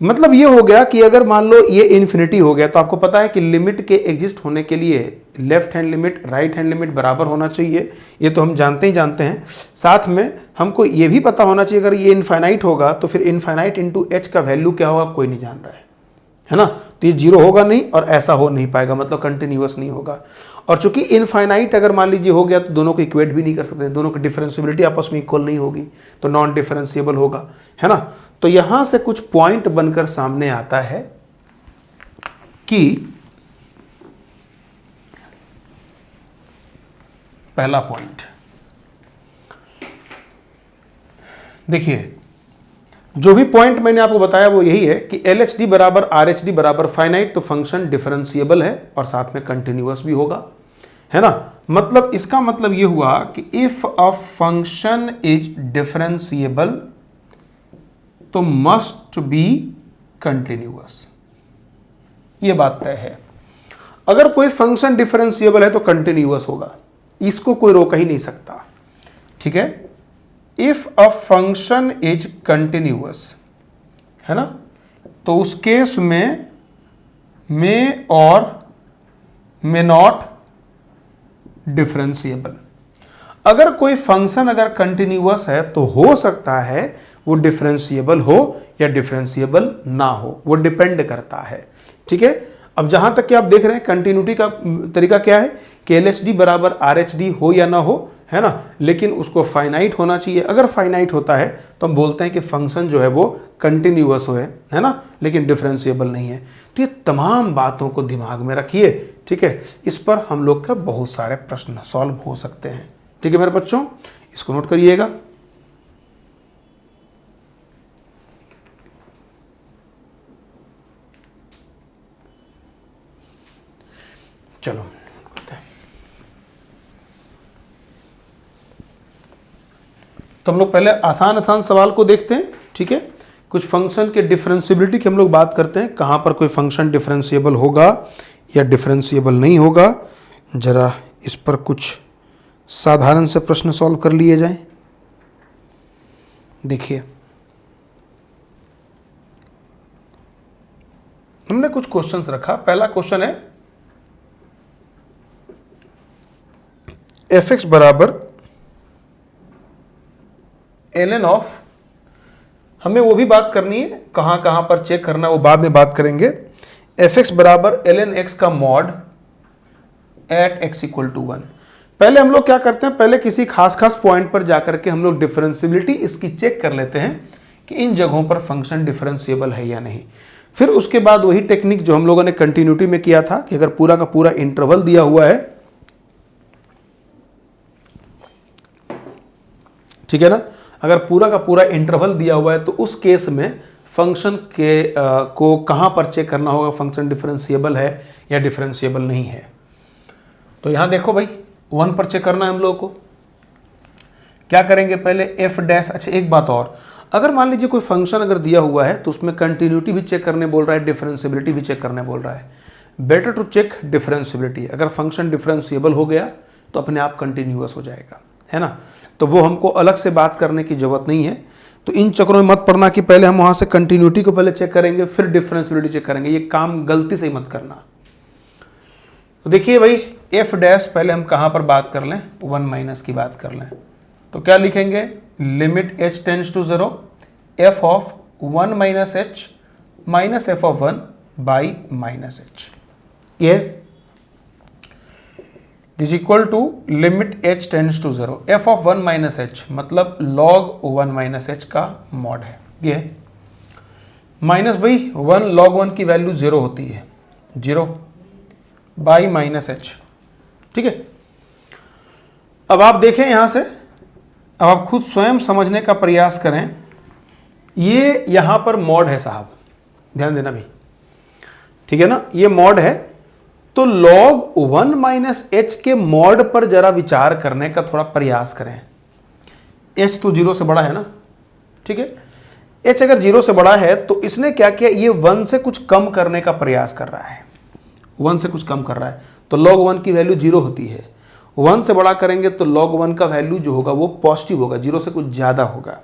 मतलब ये हो गया कि अगर मान लो ये इन्फिनिटी हो गया, तो आपको पता है कि लिमिट के एग्जिस्ट होने के लिए left hand limit, right hand limit बराबर होना चाहिए, ये तो हम जानते ही जानते हैं। साथ में हमको ये भी पता होना चाहिए अगर ये इनफाइनाइट होगा तो फिर इनफाइनाइट इंटू h का वैल्यू क्या होगा, कोई नहीं जान रहा है ना। तो ये 0 होगा नहीं और ऐसा हो नहीं पाएगा, मतलब कंटिन्यूअस नहीं होगा। और चूंकि इनफाइनाइट अगर मान लीजिए हो गया तो दोनों को इक्वेट भी नहीं कर सकते, दोनों की डिफरेंशिएबिलिटी आपस में इक्वल नहीं होगी, तो नॉन डिफरेंशिएबल होगा, है ना। तो यहां से कुछ पॉइंट बनकर सामने आता है कि पहला पॉइंट देखिए, जो भी पॉइंट मैंने आपको बताया वो यही है कि LHD बराबर RHD बराबर फाइनाइट, तो फंक्शन डिफरेंशिएबल है और साथ में कंटिन्यूअस भी होगा, है ना। मतलब इसका मतलब ये हुआ कि if a function is differentiable तो मस्ट बी कंटिन्यूअस, ये बात तय है। अगर कोई फंक्शन डिफरेंशिएबल है तो कंटिन्यूअस होगा, इसको कोई रोक ही नहीं सकता, ठीक है। If a function is continuous, है ना, तो उस केस में मे और मे नॉट डिफरेंशिएबल। अगर कोई फंक्शन अगर कंटिन्यूअस है तो हो सकता है वो डिफरेंशिएबल हो या डिफरेंशिएबल ना हो, वो डिपेंड करता है, ठीक है। अब जहां तक कि आप देख रहे हैं कंटिन्यूटी का तरीका क्या है कि LHD बराबर RHD हो या ना हो, है ना, लेकिन उसको फाइनाइट होना चाहिए। अगर फाइनाइट होता है तो हम बोलते हैं कि फंक्शन जो है वो कंटिन्यूअस है ना, लेकिन डिफरेंशिएबल नहीं है। तो ये तमाम बातों को दिमाग में रखिए, ठीक है। इस पर हम लोग का बहुत सारे प्रश्न सॉल्व हो सकते हैं, ठीक है मेरे बच्चों, इसको नोट करिएगा। चलो तो हम लोग पहले आसान आसान सवाल को देखते हैं, ठीक है। कुछ फंक्शन के डिफरेंशिएबिलिटी की हम लोग बात करते हैं, कहां पर कोई फंक्शन डिफरेंशिएबल होगा या डिफरेंशिएबल नहीं होगा। जरा इस पर कुछ साधारण से प्रश्न सॉल्व कर लिए जाएं। देखिए हमने कुछ क्वेश्चंस रखा। पहला क्वेश्चन है f(x) बराबर ln ऑफ, हमें वो भी बात करनी है, कहां कहां पर चेक करना है वो बाद में बात करेंगे। f(x) बराबर ln x का mod at x equal to 1। पहले हम लोग क्या करते हैं, पहले किसी खास खास पॉइंट पर जाकर के हम लोग डिफरेंशिएबिलिटी इसकी चेक कर लेते हैं कि इन जगहों पर फंक्शन डिफरेंशिएबल है या नहीं। फिर उसके बाद वही टेक्निक जो हम लोगों ने कंटिन्यूटी में किया था कि अगर पूरा का पूरा इंटरवल दिया हुआ है, ठीक है ना, अगर पूरा का पूरा इंटरवल दिया हुआ है तो उस केस में फंक्शन के को कहां पर चेक करना होगा, फंक्शन डिफरेंशिएबल है या डिफरेंशिएबल नहीं है। तो यहां देखो भाई 1 पर चेक करना है हम लोगों को। क्या करेंगे पहले f डैश। अच्छा एक बात और, अगर मान लीजिए कोई फंक्शन अगर दिया हुआ है तो उसमें कंटिन्यूटी भी चेक करने बोल रहा है, डिफरेंशिएबिलिटी भी चेक करने बोल रहा है। Better to check differentiability. अगर फंक्शन डिफरेंशिएबल हो गया तो अपने आप कंटिन्यूअस हो जाएगा, है ना, तो वो हमको अलग से बात करने की जरूरत नहीं है। तो इन चक्रों में मत पड़ना कि पहले हम वहां से कंटिन्यूटी को पहले चेक करेंगे फिर डिफरेंशिएबिलिटी चेक करेंगे, ये काम गलती से ही मत करना। तो देखिए भाई f डैश पहले हम कहां पर बात कर लें, 1 माइनस की बात कर लें, तो क्या लिखेंगे, limit h tends to 0 f of 1 minus h minus f of 1 by minus h, ये is equal to limit h tends to 0 f of 1 minus h मतलब log 1 माइनस h का मॉड है ये, माइनस भाई 1 log 1 की value 0 होती है, 0 by minus h, ठीक है। अब आप देखें यहां से, अब आप खुद स्वयं समझने का प्रयास करें। ये यहां पर मॉड है साहब, ध्यान देना भाई, ठीक है ना, ये मॉड है। तो log 1 माइनस h के मॉड पर जरा विचार करने का थोड़ा प्रयास करें। h तो 0 से बड़ा है ना, ठीक है। h अगर 0 से बड़ा है तो इसने क्या किया, ये 1 से कुछ कम करने का प्रयास कर रहा है, 1 से कुछ कम कर रहा है। तो log 1 की वैल्यू 0 होती है, 1 से बड़ा करेंगे तो log 1 का वैल्यू जो होगा वो पॉजिटिव होगा, 0 से कुछ ज़्यादा होगा,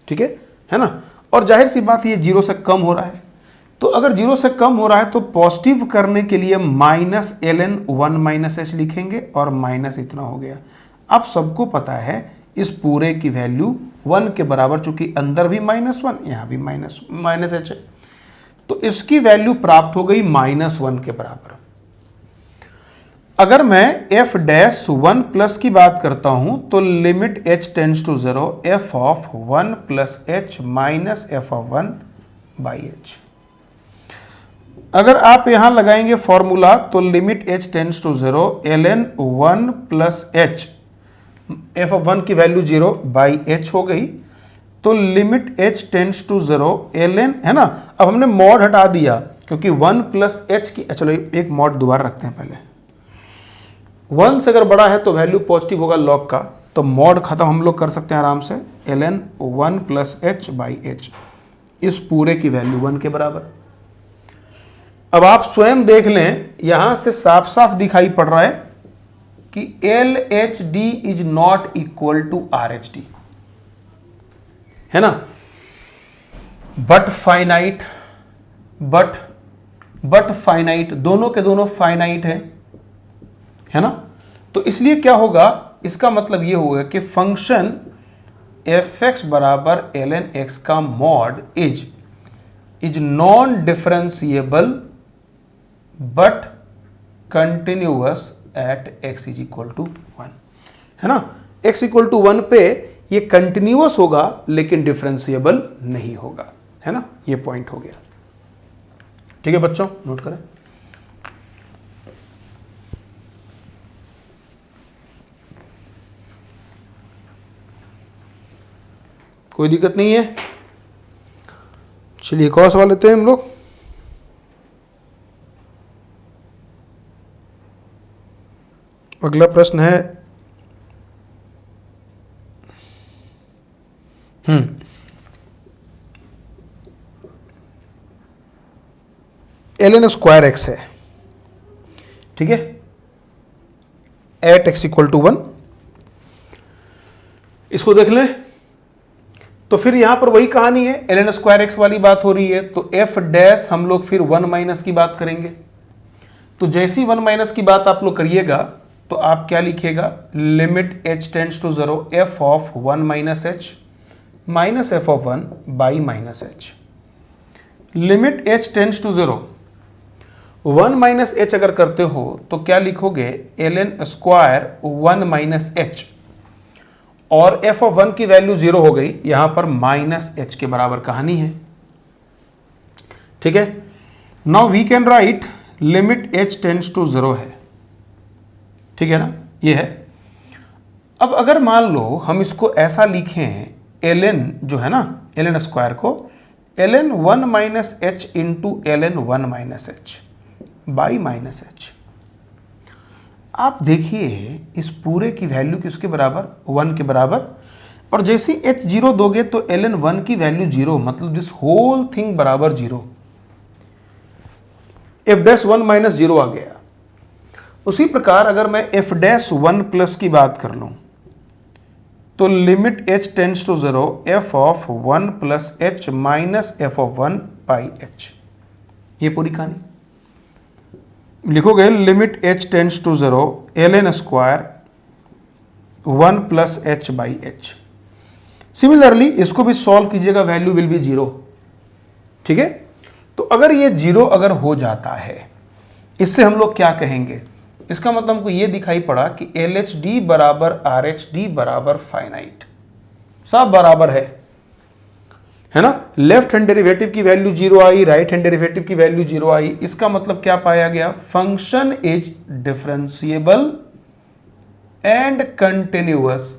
ठीक है ना। और जाहिर सी बात ये 0 से कम हो रहा है, तो अगर 0 से कम हो रहा है तो पॉजिटिव करने के लिए माइनस ln 1 माइनस h लिखेंगे और माइनस इतना हो गया। अब सबको पता है इस पूरे की वैल्यू 1 के बराबर, चूंकि अंदर भी -1 यहाँ भी माइनस h है, तो इसकी वैल्यू प्राप्त हो गई -1 के बराबर। अगर मैं f डैश 1 प्लस की बात करता हूं तो limit h tends to 0 f of 1 plus h minus f of 1 by h। अगर आप यहां लगाएंगे फॉर्मूला तो limit h tends to 0 ln 1 plus h, f of 1 की वैल्यू 0 बाई h हो गई, तो limit h tends to 0 ln, है ना। अब हमने मॉड हटा दिया क्योंकि 1 प्लस h की, चलो एक मॉड दोबारा रखते हैं पहले। 1 से अगर बड़ा है तो वैल्यू पॉजिटिव होगा log का, तो मॉड खत्म हम लोग कर सकते हैं आराम से, ln 1 plus h by h, इस पूरे की वैल्यू 1 के बराबर। अब आप स्वयं देख लें, यहां से साफ साफ दिखाई पड़ रहा है कि LHD is not equal to RH_D, है ना। बट फाइनाइट, बट फाइनाइट, दोनों के दोनों फाइनाइट है ना। तो इसलिए क्या होगा, इसका मतलब ये होगा कि फंक्शन fx बराबर ln x का mod is non differentiable but continuous at x is equal to 1, है ना। x इक्वल टू 1 पे ये कंटिन्यूअस होगा लेकिन डिफरेंशिएबल नहीं होगा, है ना। ये पॉइंट हो गया। ठीक है बच्चों, नोट करें। कोई दिक्कत नहीं है। चलिए एक और सवाल लेते हैं हम लोग। अगला प्रश्न है ln स्क्वायर x है, ठीक है, एट x इक्वल टू 1। इसको देख लें तो फिर यहां पर वही कहानी है, ln स्क्वायर x वाली बात हो रही है, तो f डैश हम लोग फिर 1 माइनस की बात करेंगे। तो जैसी 1 माइनस की बात आप लोग करिएगा तो आप क्या लिखिएगा, limit h tends to 0 f of 1 minus h minus f of 1 by minus h। Limit h tends to 0 1 minus h अगर करते हो तो क्या लिखोगे, ln स्क्वायर 1 माइनस h, और f ऑफ 1 की वैल्यू 0 हो गई, यहां पर माइनस h के बराबर कहानी है, ठीक है। Now we can write limit h tends to 0 है, ठीक है ना, ये है। अब अगर मान लो हम इसको ऐसा लिखें, ln जो है ना, ln स्क्वायर को ln 1 minus h into ln 1 minus h by minus h। आप देखिए इस पूरे की वैल्यू किसके बराबर, 1 के बराबर, और जैसे h 0 दोगे तो ln 1 की वैल्यू 0, मतलब दिस होल थिंग बराबर 0, f डैश 1 माइनस 0 आ गया। उसी प्रकार अगर मैं f डैश 1 प्लस की बात कर लूं तो limit h tends to 0 f of 1 plus h minus f of 1 by h। ये पूरी कहानी लिखोगे, limit h tends to 0 ln square 1 plus h by h। Similarly इसको भी सॉल्व कीजिएगा, वैल्यू विल बी 0, ठीक है। तो अगर ये 0 अगर हो जाता है, इससे हम लोग क्या कहेंगे, इसका मतलब हमको ये दिखाई पड़ा कि LHD बराबर RH_D बराबर फाइनाइट, सब बराबर है ना। लेफ्ट हैंड डेरिवेटिव की वैल्यू 0 आई, राइट हैंड डेरिवेटिव की वैल्यू 0 आई। इसका मतलब क्या पाया गया, function is differentiable and continuous,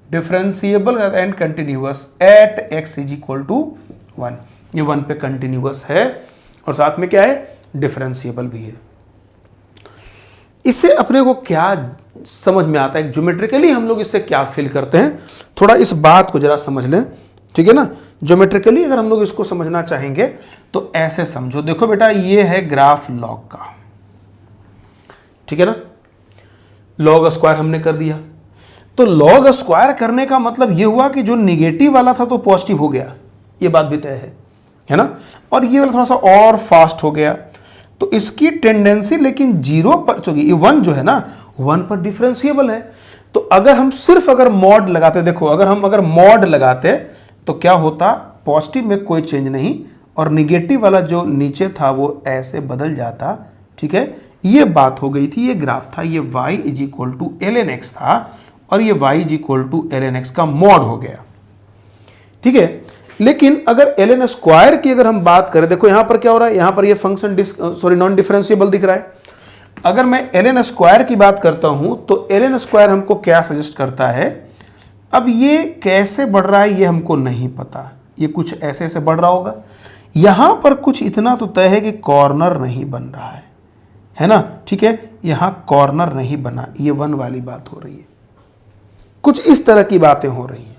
differentiable and continuous at x is equal to 1। ये 1 पे कंटिन्यूअस है और साथ में क्या है, डिफरेंशिएबल भी है। इससे अपने को क्या समझ में आता है, ज्योमेट्रिकली हम लोग इससे क्या फील करते हैं, थोड़ा इस बात को जरा समझ लें, ठीक है ना। ज्योमेट्रिकली अगर हम लोग इसको समझना चाहेंगे तो ऐसे समझो, देखो बेटा ये है ग्राफ लॉग का, ठीक है ना। लॉग स्क्वायर हमने कर दिया, तो लॉग स्क्वायर करने का मतलब ये हुआ कि जो निगेटिव वाला था तो पॉजिटिव हो गया, ये बात भी तय है ना। और ये वाला थोड़ा सा और फास्ट हो गया, तो इसकी टेंडेंसी लेकिन 0 पर, चूंकि ये 1 जो है ना 1 पर डिफरेंशिएबल है, तो अगर हम सिर्फ अगर मॉड लगाते, देखो अगर मॉड लगाते तो क्या होता, पॉजिटिव में कोई चेंज नहीं और निगेटिव वाला जो नीचे था वो ऐसे बदल जाता, ठीक है। ये बात हो गई थी, ये ग्राफ था, ये y is equal to ln x था और ये y is equal to ln x का मॉड हो गया, ठीक है। लेकिन अगर ln स्क्वायर की अगर हम बात करें, देखो यहां पर क्या हो रहा है, यहां पर ये फंक्शन नॉन डिफरेंशिएबल दिख रहा है। अगर मैं ln स्क्वायर की बात करता हूं तो ln स्क्वायर हमको क्या सजेस्ट करता है, अब ये कैसे बढ़ रहा है ये हमको नहीं पता, ये कुछ ऐसे ऐसे बढ़ रहा होगा। यहां पर कुछ इतना तो तय है कि कॉर्नर नहीं बन रहा है ना, ठीक है, यहां कॉर्नर नहीं बना, ये 1 वाली बात हो रही है, कुछ इस तरह की बातें हो रही हैं,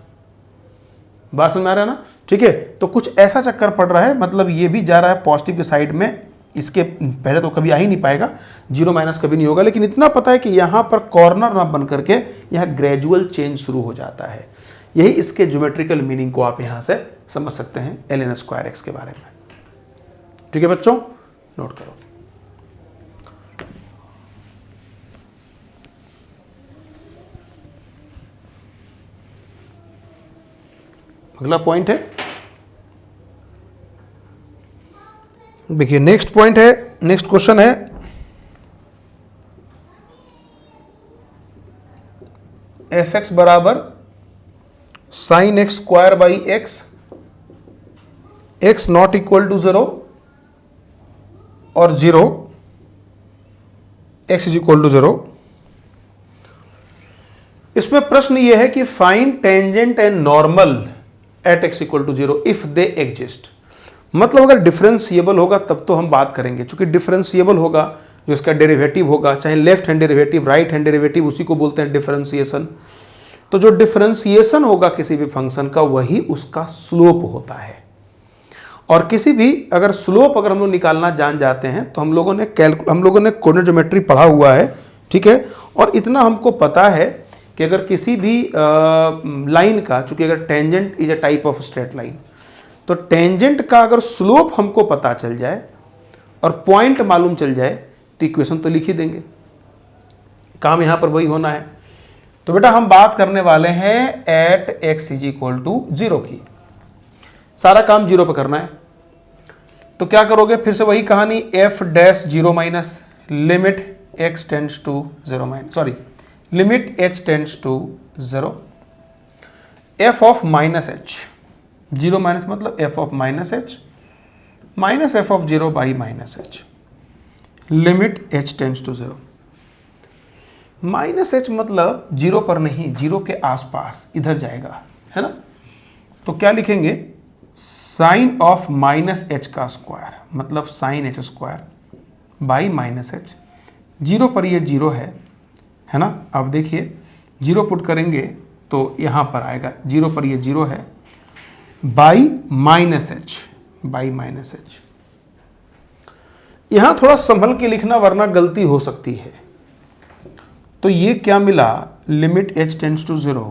बात समझ में आ रहा है ना, ठीक है। तो कुछ ऐसा चक्कर पड़ रहा है, मतलब ये भी जा रहा है पॉजिटिव के साइड में इसके पहले तो कभी आ ही नहीं पाएगा, जीरो माइनस कभी नहीं होगा, लेकिन इतना पता है कि यहाँ पर कॉर्नर ना बन करके यहाँ ग्रेजुअल चेंज शुरू हो जाता है। यही इसके ज्योमेट्रिकल मीनिंग को आप यहाँ से समझ सकते हैं ln स्क्वायर एक्स के बारे में। ठीक है बच्चों, नोट करो। अगला पॉइंट है, देखिए नेक्स्ट पॉइंट है, नेक्स्ट क्वेश्चन है एफ एक्स बराबर sine x square by x, x not equal to 0 और 0 एक्स इज इक्वल टू 0। इसमें प्रश्न यह है कि find tangent and normal at x equal to 0 if they exist. मतलब अगर डिफरेंशिएबल होगा तब तो हम बात करेंगे, क्योंकि डिफरेंशिएबल होगा जो इसका डेरिवेटिव होगा, चाहे left hand derivative right hand derivative, उसी को बोलते हैं डिफरेंशिएशन। तो जो डिफरेंशिएशन होगा किसी भी फंक्शन का वही उसका स्लोप होता है। और किसी भी अगर स्लोप अगर हम लोग निकालना जान जाते हैं तो हम लोगों ने कोऑर्डिनेट ज्योमेट्री पढ़ा हुआ है, ठीक है। और इतना हमको पता है कि अगर किसी भी लाइन का, चूंकि अगर tangent is a type of straight line, तो टेंजेंट का अगर स्लोप हमको पता चल जाए और पॉइंट मालूम चल जाए तो इक्वेशन तो लिख ही देंगे, काम यहां पर वही होना है। तो बेटा हम बात करने वाले हैं at x is equal to 0 की, सारा काम 0 पर करना है। तो क्या करोगे, फिर से वही कहानी, F dash 0 minus limit X tends to 0 minus, sorry limit H tends to 0, F of minus H, 0 minus मतलब F of minus H minus F of 0 by minus H, limit H tends to 0। Minus H मतलब 0 पर नहीं, 0 के आसपास इधर जाएगा, है ना। तो क्या लिखेंगे, साइन ऑफ माइनस एच का स्क्वायर मतलब sine h square by minus H, 0 पर ये 0 है ना। अब देखिए 0 पुट करेंगे तो यहाँ पर आएगा, 0 पर ये 0 है, बाई माइनस एच। यहां थोड़ा संभल के लिखना वरना गलती हो सकती है। तो ये क्या मिला, limit H tends to 0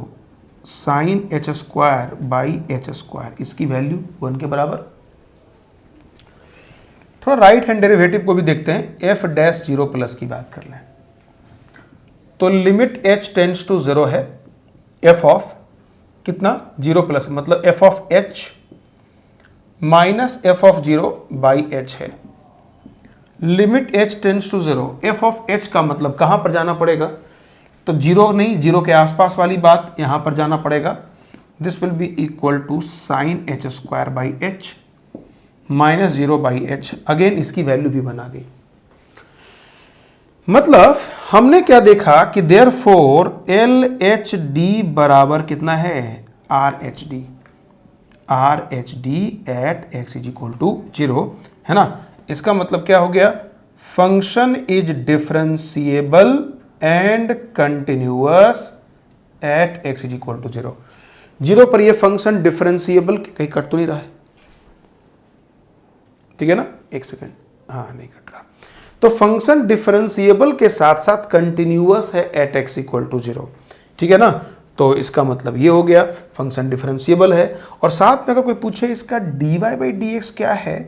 sine h square by h square, इसकी वैल्यू 1 के बराबर। थोड़ा राइट हैंड डेरिवेटिव को भी देखते हैं, एफ डैश 0 प्लस की बात कर लें तो लिमिट एच टेंड्स टू 0 है, एफ ऑफ कितना 0 प्लस मतलब F of H minus F of 0 by H है, limit H tends to 0, F of H का मतलब कहां पर जाना पड़ेगा, तो 0 नहीं, 0 के आसपास वाली बात यहां पर जाना पड़ेगा। This will be equal to sine h square by h minus 0 by h, again इसकी वैल्यू भी बना गई। मतलब हमने क्या देखा कि देयरफॉर एल एच डी बराबर कितना है, R H D at x is equal to 0, है ना। इसका मतलब क्या हो गया, function is differentiable and continuous at x is equal to 0। 0 पर ये फंक्शन डिफरेंशिएबल, कहीं कट तो नहीं रहा है, ठीक है ना, एक सेकेंड, हाँ नहीं कट रहा। तो फंक्शन डिफरेंशिएबल के साथ साथ कंटिन्यूअस है एट एक्स इक्वल टू 0, ठीक है ना। तो इसका मतलब ये हो गया फंक्शन डिफरेंशिएबल है। और साथ में अगर कोई पूछे इसका dy बाई डी एक्स क्या है,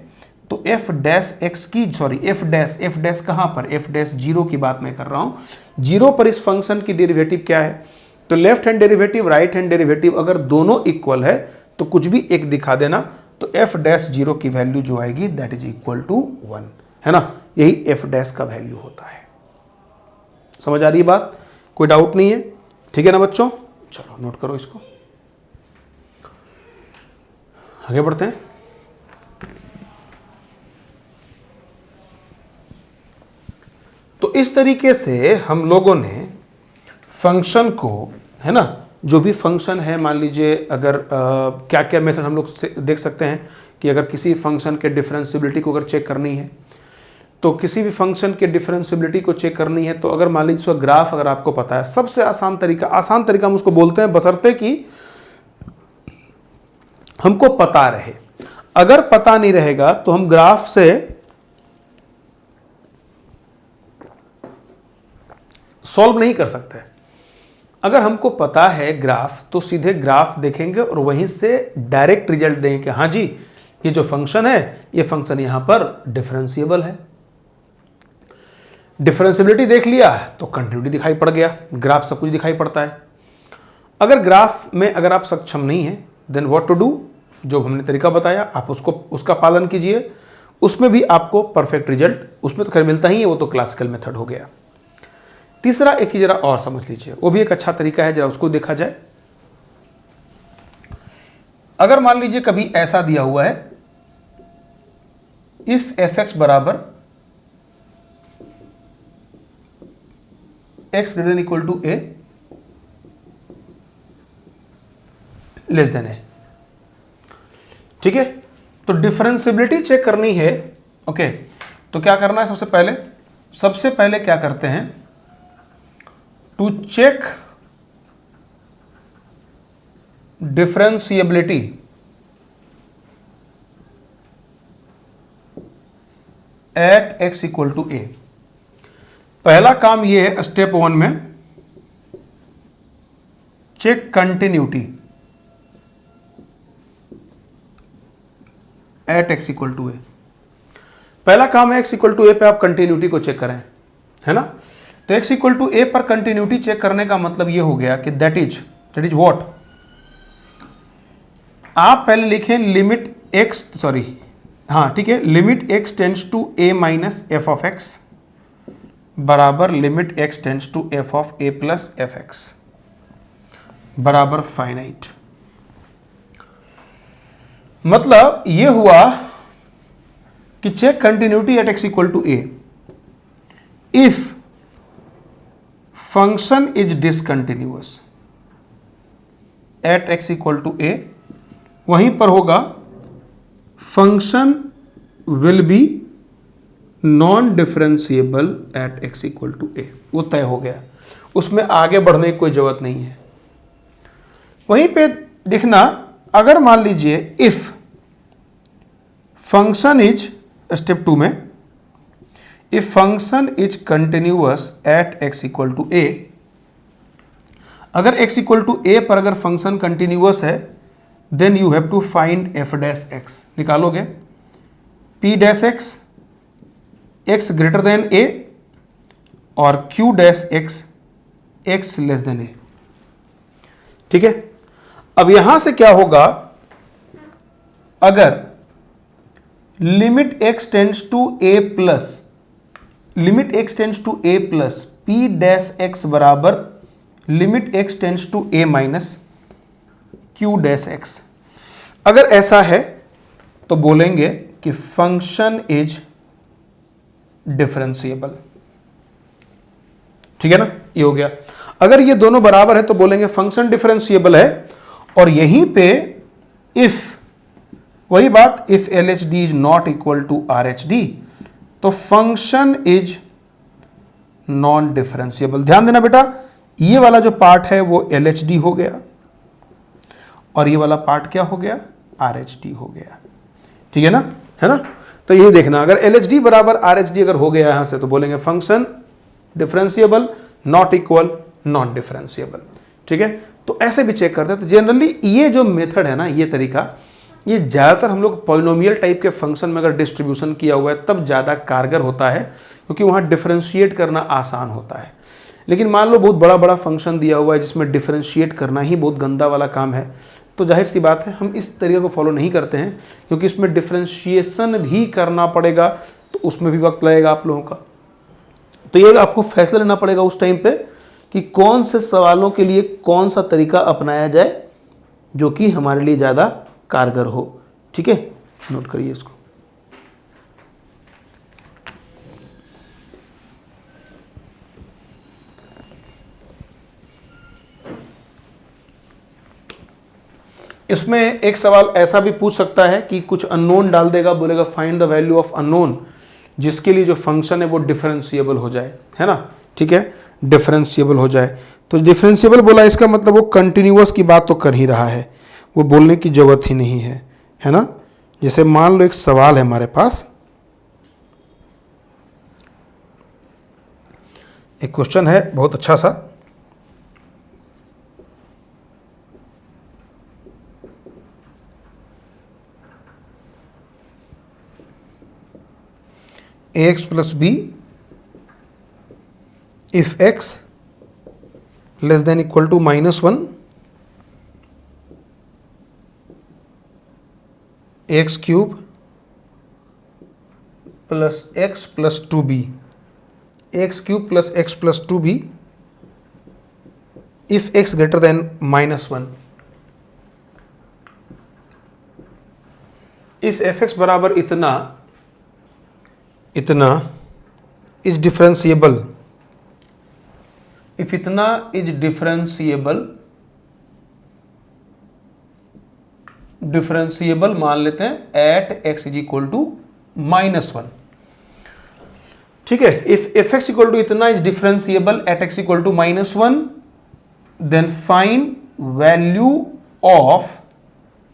तो एफ डैश एक्स की, सॉरी एफ डैश कहां पर, एफ डैश 0 की बात मैं कर रहा हूं। 0 पर इस फंक्शन की डेरिवेटिव क्या है, तो left hand derivative right hand derivative अगर दोनों इक्वल है तो कुछ भी एक दिखा देना, तो एफ डैश 0 की वैल्यू जो आएगी दैट इज इक्वल टू 1, है ना। यही एफ डैश का वैल्यू होता है। समझ आ रही है बात, कोई डाउट नहीं है, ठीक है ना बच्चों। चलो नोट करो इसको, आगे बढ़ते हैं। तो इस तरीके से हम लोगों ने फंक्शन को, है ना, जो भी फंक्शन है, मान लीजिए अगर क्या क्या मेथड हम लोग देख सकते हैं कि अगर किसी फंक्शन के डिफरेंशिएबिलिटी को अगर चेक करनी है, तो किसी भी फंक्शन के डिफरेंशिएबिलिटी को चेक करनी है, तो अगर मान लीजिए उसका ग्राफ अगर आपको पता है, सबसे आसान तरीका हम उसको बोलते हैं, बशर्ते कि हमको पता रहे। अगर पता नहीं रहेगा तो हम ग्राफ से सॉल्व नहीं कर सकते। अगर हमको पता है ग्राफ तो सीधे ग्राफ देखेंगे और वहीं से डायरेक्ट रिजल्ट देंगे कि हाँ जी ये जो फंक्शन है ये फंक्शन यहां पर डिफरेंशिएबल है। डिफरेंशिएबिलिटी देख लिया तो कंटिन्यूटी दिखाई पड़ गया, ग्राफ सब कुछ दिखाई पड़ता है। अगर ग्राफ में अगर आप सक्षम नहीं है देन व्हाट टू डू, जो हमने तरीका बताया आप उसका पालन कीजिए, उसमें भी आपको परफेक्ट रिजल्ट उसमें तो खैर मिलता ही है, वो तो क्लासिकल मेथड हो गया। तीसरा एक चीज जरा और समझ लीजिए, वो भी एक अच्छा तरीका है, जरा उसको देखा जाए। अगर मान लीजिए कभी ऐसा दिया हुआ है इफ fx बराबर x greater than equal to a less than a, ठीक है। तो डिफरेंशिएबिलिटी चेक करनी है, ओके। तो क्या करना है, सबसे पहले क्या करते हैं, to check differentiability at x equal to a। पहला काम ये है स्टेप 1 में, check continuity at x equal to a। पहला काम है x इक्वल टू a पे आप कंटिन्यूटी को चेक करें, है ना। तो x इक्वल टू a पर कंटिन्यूटी चेक करने का मतलब ये हो गया कि दैट इज व्हाट, आप पहले लिखें लिमिट x, ठीक है, limit x tends to a minus F of x बराबर limit x tends to f of a plus f x बराबर फाइनाइट। मतलब ये हुआ कि check continuity at x equal to a if function is discontinuous at x equal to a, वहीं पर होगा function will be non differentiable at x equal to a। वो तय हो गया, उसमें आगे बढ़ने की कोई जरूरत नहीं है। वहीं पे देखना, अगर मान लीजिए इफ फंक्शन इज, स्टेप 2 में, if function is continuous at x equal to a, अगर x इक्वल टू a पर अगर फंक्शन कंटिन्यूअस है then you have to find f dash x। निकालोगे p dash x, x greater than a और q dash x, x less than a, ठीक है। अब यहां से क्या होगा, अगर limit x tends to a plus, limit x tends to a plus p dash x बराबर limit x tends to a minus q dash x, अगर ऐसा है तो बोलेंगे कि फंक्शन इज डिफरेंशिएबल, ठीक है ना, ये हो गया। अगर ये दोनों बराबर है तो बोलेंगे फंक्शन डिफरेंशिएबल है। और यहीं पे इफ, वही बात, if LHD is not equal to RHD तो फंक्शन इज नॉन डिफरेंशिएबल। ध्यान देना बेटा, ये वाला जो पार्ट है वो LHD हो गया और ये वाला पार्ट क्या हो गया, RHD हो गया, ठीक है ना, है ना। तो यही देखना, अगर LHD बराबर RHD अगर हो गया यहां से तो बोलेंगे function differentiable, not equal, non differentiable, ठीक है। तो ऐसे भी चेक करते हैं। तो जनरली ये जो मेथड है ना, ये तरीका, ये ज़्यादातर हम लोग पॉलिनोमियल टाइप के फंक्शन में अगर डिस्ट्रीब्यूशन किया हुआ है तब ज़्यादा कारगर होता है, क्योंकि वहाँ डिफरेंशिएट करना आसान होता है। लेकिन मान लो बहुत बड़ा बड़ा फंक्शन दिया हुआ है जिसमें डिफरेंशिएट करना ही बहुत गंदा वाला काम है, तो जाहिर सी बात है हम इस तरीके को फॉलो नहीं करते हैं, क्योंकि इसमें डिफरेंशिएशन भी करना पड़ेगा तो उसमें भी वक्त लगेगा आप लोगों का। तो ये आपको फैसला लेना पड़ेगा उस टाइम पे कि कौन से सवालों के लिए कौन सा तरीका अपनाया जाए जो कि हमारे लिए ज़्यादा कारगर हो, ठीक है। नोट करिए इसको। इसमें एक सवाल ऐसा भी पूछ सकता है कि कुछ अननोन डाल देगा, बोलेगा find the value of unknown, जिसके लिए जो फंक्शन है वो डिफरेंशिएबल हो जाए, है ना, ठीक है, डिफरेंशिएबल हो जाए। तो डिफरेंशिएबल बोला, इसका मतलब वो कंटिन्यूअस की बात तो कर ही रहा है, वो बोलने की जरूरत ही नहीं है ना। जैसे मान लो एक सवाल है हमारे पास, एक क्वेश्चन है बहुत अच्छा सा, ax plus b if x less than equal to -1, x cube plus x plus 2b, x cube plus x plus 2b if x greater than -1, if fx बराबर इतना is differentiable, if इतना is differentiable मान लेते हैं at x is equal to -1, ठीक है। if fx equal to इतना is differentiable at x equal to -1, then find value of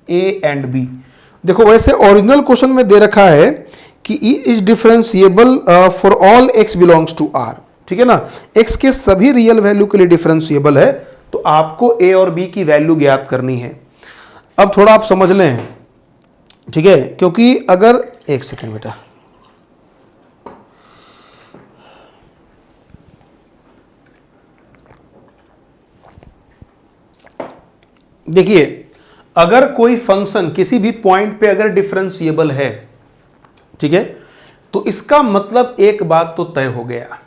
a and b। देखो वैसे ओरिजिनल क्वेश्चन में दे रखा है कि E is differentiable for all x belongs to R, ठीक है ना, x के सभी रियल वैल्यू के लिए डिफरेंशिएबल है, तो आपको a और b की वैल्यू ज्ञात करनी है। अब थोड़ा आप समझ लें, ठीक है, क्योंकि अगर एक सेकेंड बेटा, देखिए अगर कोई फंक्शन किसी भी पॉइंट पे अगर डिफरेंशिएबल है, ठीक है, तो इसका मतलब एक बात तो तय हो गया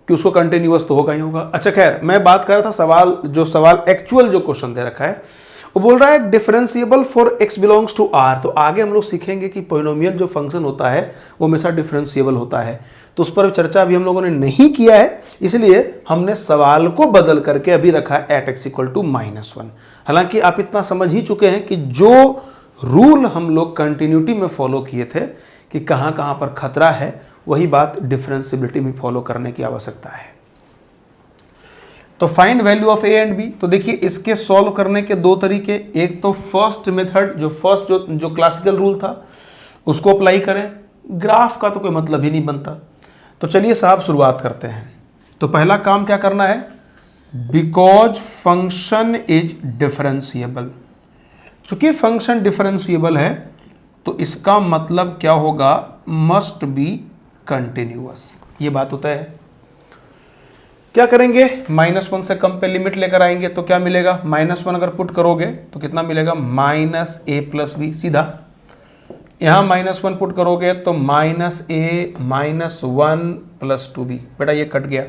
कि उसको कंटिन्यूअस तो होगा ही होगा। अच्छा खैर, मैं बात कर रहा था सवाल एक्चुअल जो क्वेश्चन दे रखा है वो बोल रहा है differentiable for x belongs to r, तो आगे हम लोग सीखेंगे कि पॉलिनोमियल जो फंक्शन होता है वो हमेशा डिफरेंशिएबल होता है, तो उस पर चर्चा अभी हम लोगों ने नहीं किया है, इसलिए हमने सवाल को बदल करके अभी रखा है एट x इक्वल टू -1। हालांकि आप इतना समझ ही चुके हैं कि जो रूल हम लोग कंटिन्यूटी में फॉलो किए थे कि कहाँ कहाँ पर खतरा है, वही बात डिफरेंशिएबिलिटी में फॉलो करने की आवश्यकता है। तो find value of a and b, तो देखिए इसके सॉल्व करने के दो तरीके, एक तो फर्स्ट मेथड जो क्लासिकल रूल था उसको अप्लाई करें, ग्राफ का तो कोई मतलब ही नहीं बनता। तो चलिए साहब शुरुआत करते हैं। तो पहला काम क्या करना है, बिकॉज फंक्शन इज डिफरेंशिएबल, चूंकि फंक्शन डिफरेंशिएबल है तो इसका मतलब क्या होगा, मस्ट बी कंटिन्यूअस, ये बात होता है। क्या करेंगे, -1 से कम पे लिमिट लेकर आएंगे तो क्या मिलेगा, -1 अगर पुट करोगे तो कितना मिलेगा, -a प्लस बी, सीधा। यहाँ -1 पुट करोगे तो -a -1 प्लस 2b, बेटा ये कट गया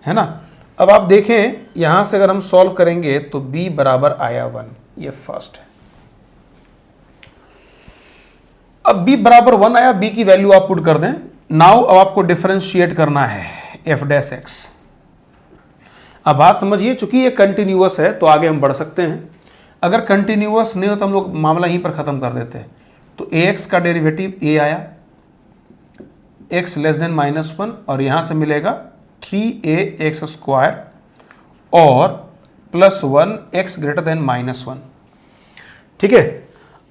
है ना। अब आप देखें यहाँ से अगर हम सॉल्व करेंगे तो b बराबर आया 1, ये फर्स्ट है। अब b बराबर 1 आया, b की वैल्यू आप पुट कर दें। नाउ अब आपको डिफरेंशिएट करना है f डैश x। अब बात समझिए, चूंकि ये कंटिन्यूअस है तो आगे हम बढ़ सकते हैं, अगर कंटिन्यूअस नहीं हो तो हम लोग मामला यहीं पर खत्म कर देते हैं। तो ax का डेरिवेटिव a आया, x लेस देन -1, और यहां से मिलेगा 3ax² और +1 x ग्रेटर देन -1, ठीक है।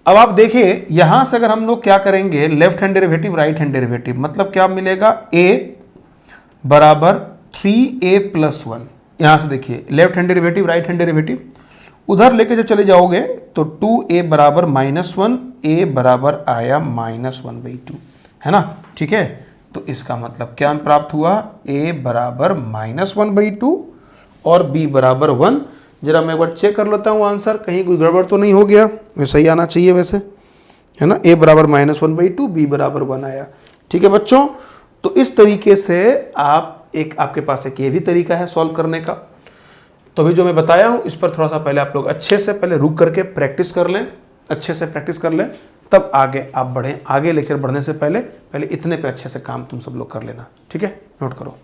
अब आप देखिए यहां से अगर हम लोग क्या करेंगे, left hand derivative right hand derivative, मतलब क्या मिलेगा, a बराबर 3a + 1, यहां से देखिए left hand derivative right hand derivative, उधर लेके जब चले जाओगे तो 2a बराबर -1, a बराबर आया -1/2, है ना, ठीक है। तो इसका मतलब क्या प्राप्त हुआ, a बराबर -1/2 और b बराबर 1। जरा मैं एक बार चेक कर लेता हूँ आंसर, कहीं कोई गड़बड़ तो नहीं हो गया, वैसे ही आना चाहिए वैसे, है ना। a बराबर -1/2, b बराबर 1 आया, ठीक है बच्चों। तो इस तरीके से आपके पास एक ये भी तरीका है सॉल्व करने का। तो अभी जो मैं बताया हूँ इस पर थोड़ा सा पहले आप लोग अच्छे से पहले रुक करके प्रैक्टिस कर लें, अच्छे से प्रैक्टिस कर लें, तब आगे आप बढ़ें। आगे लेक्चर बढ़ने से पहले इतने पे अच्छे से काम तुम सब लोग कर लेना, ठीक है, नोट करो।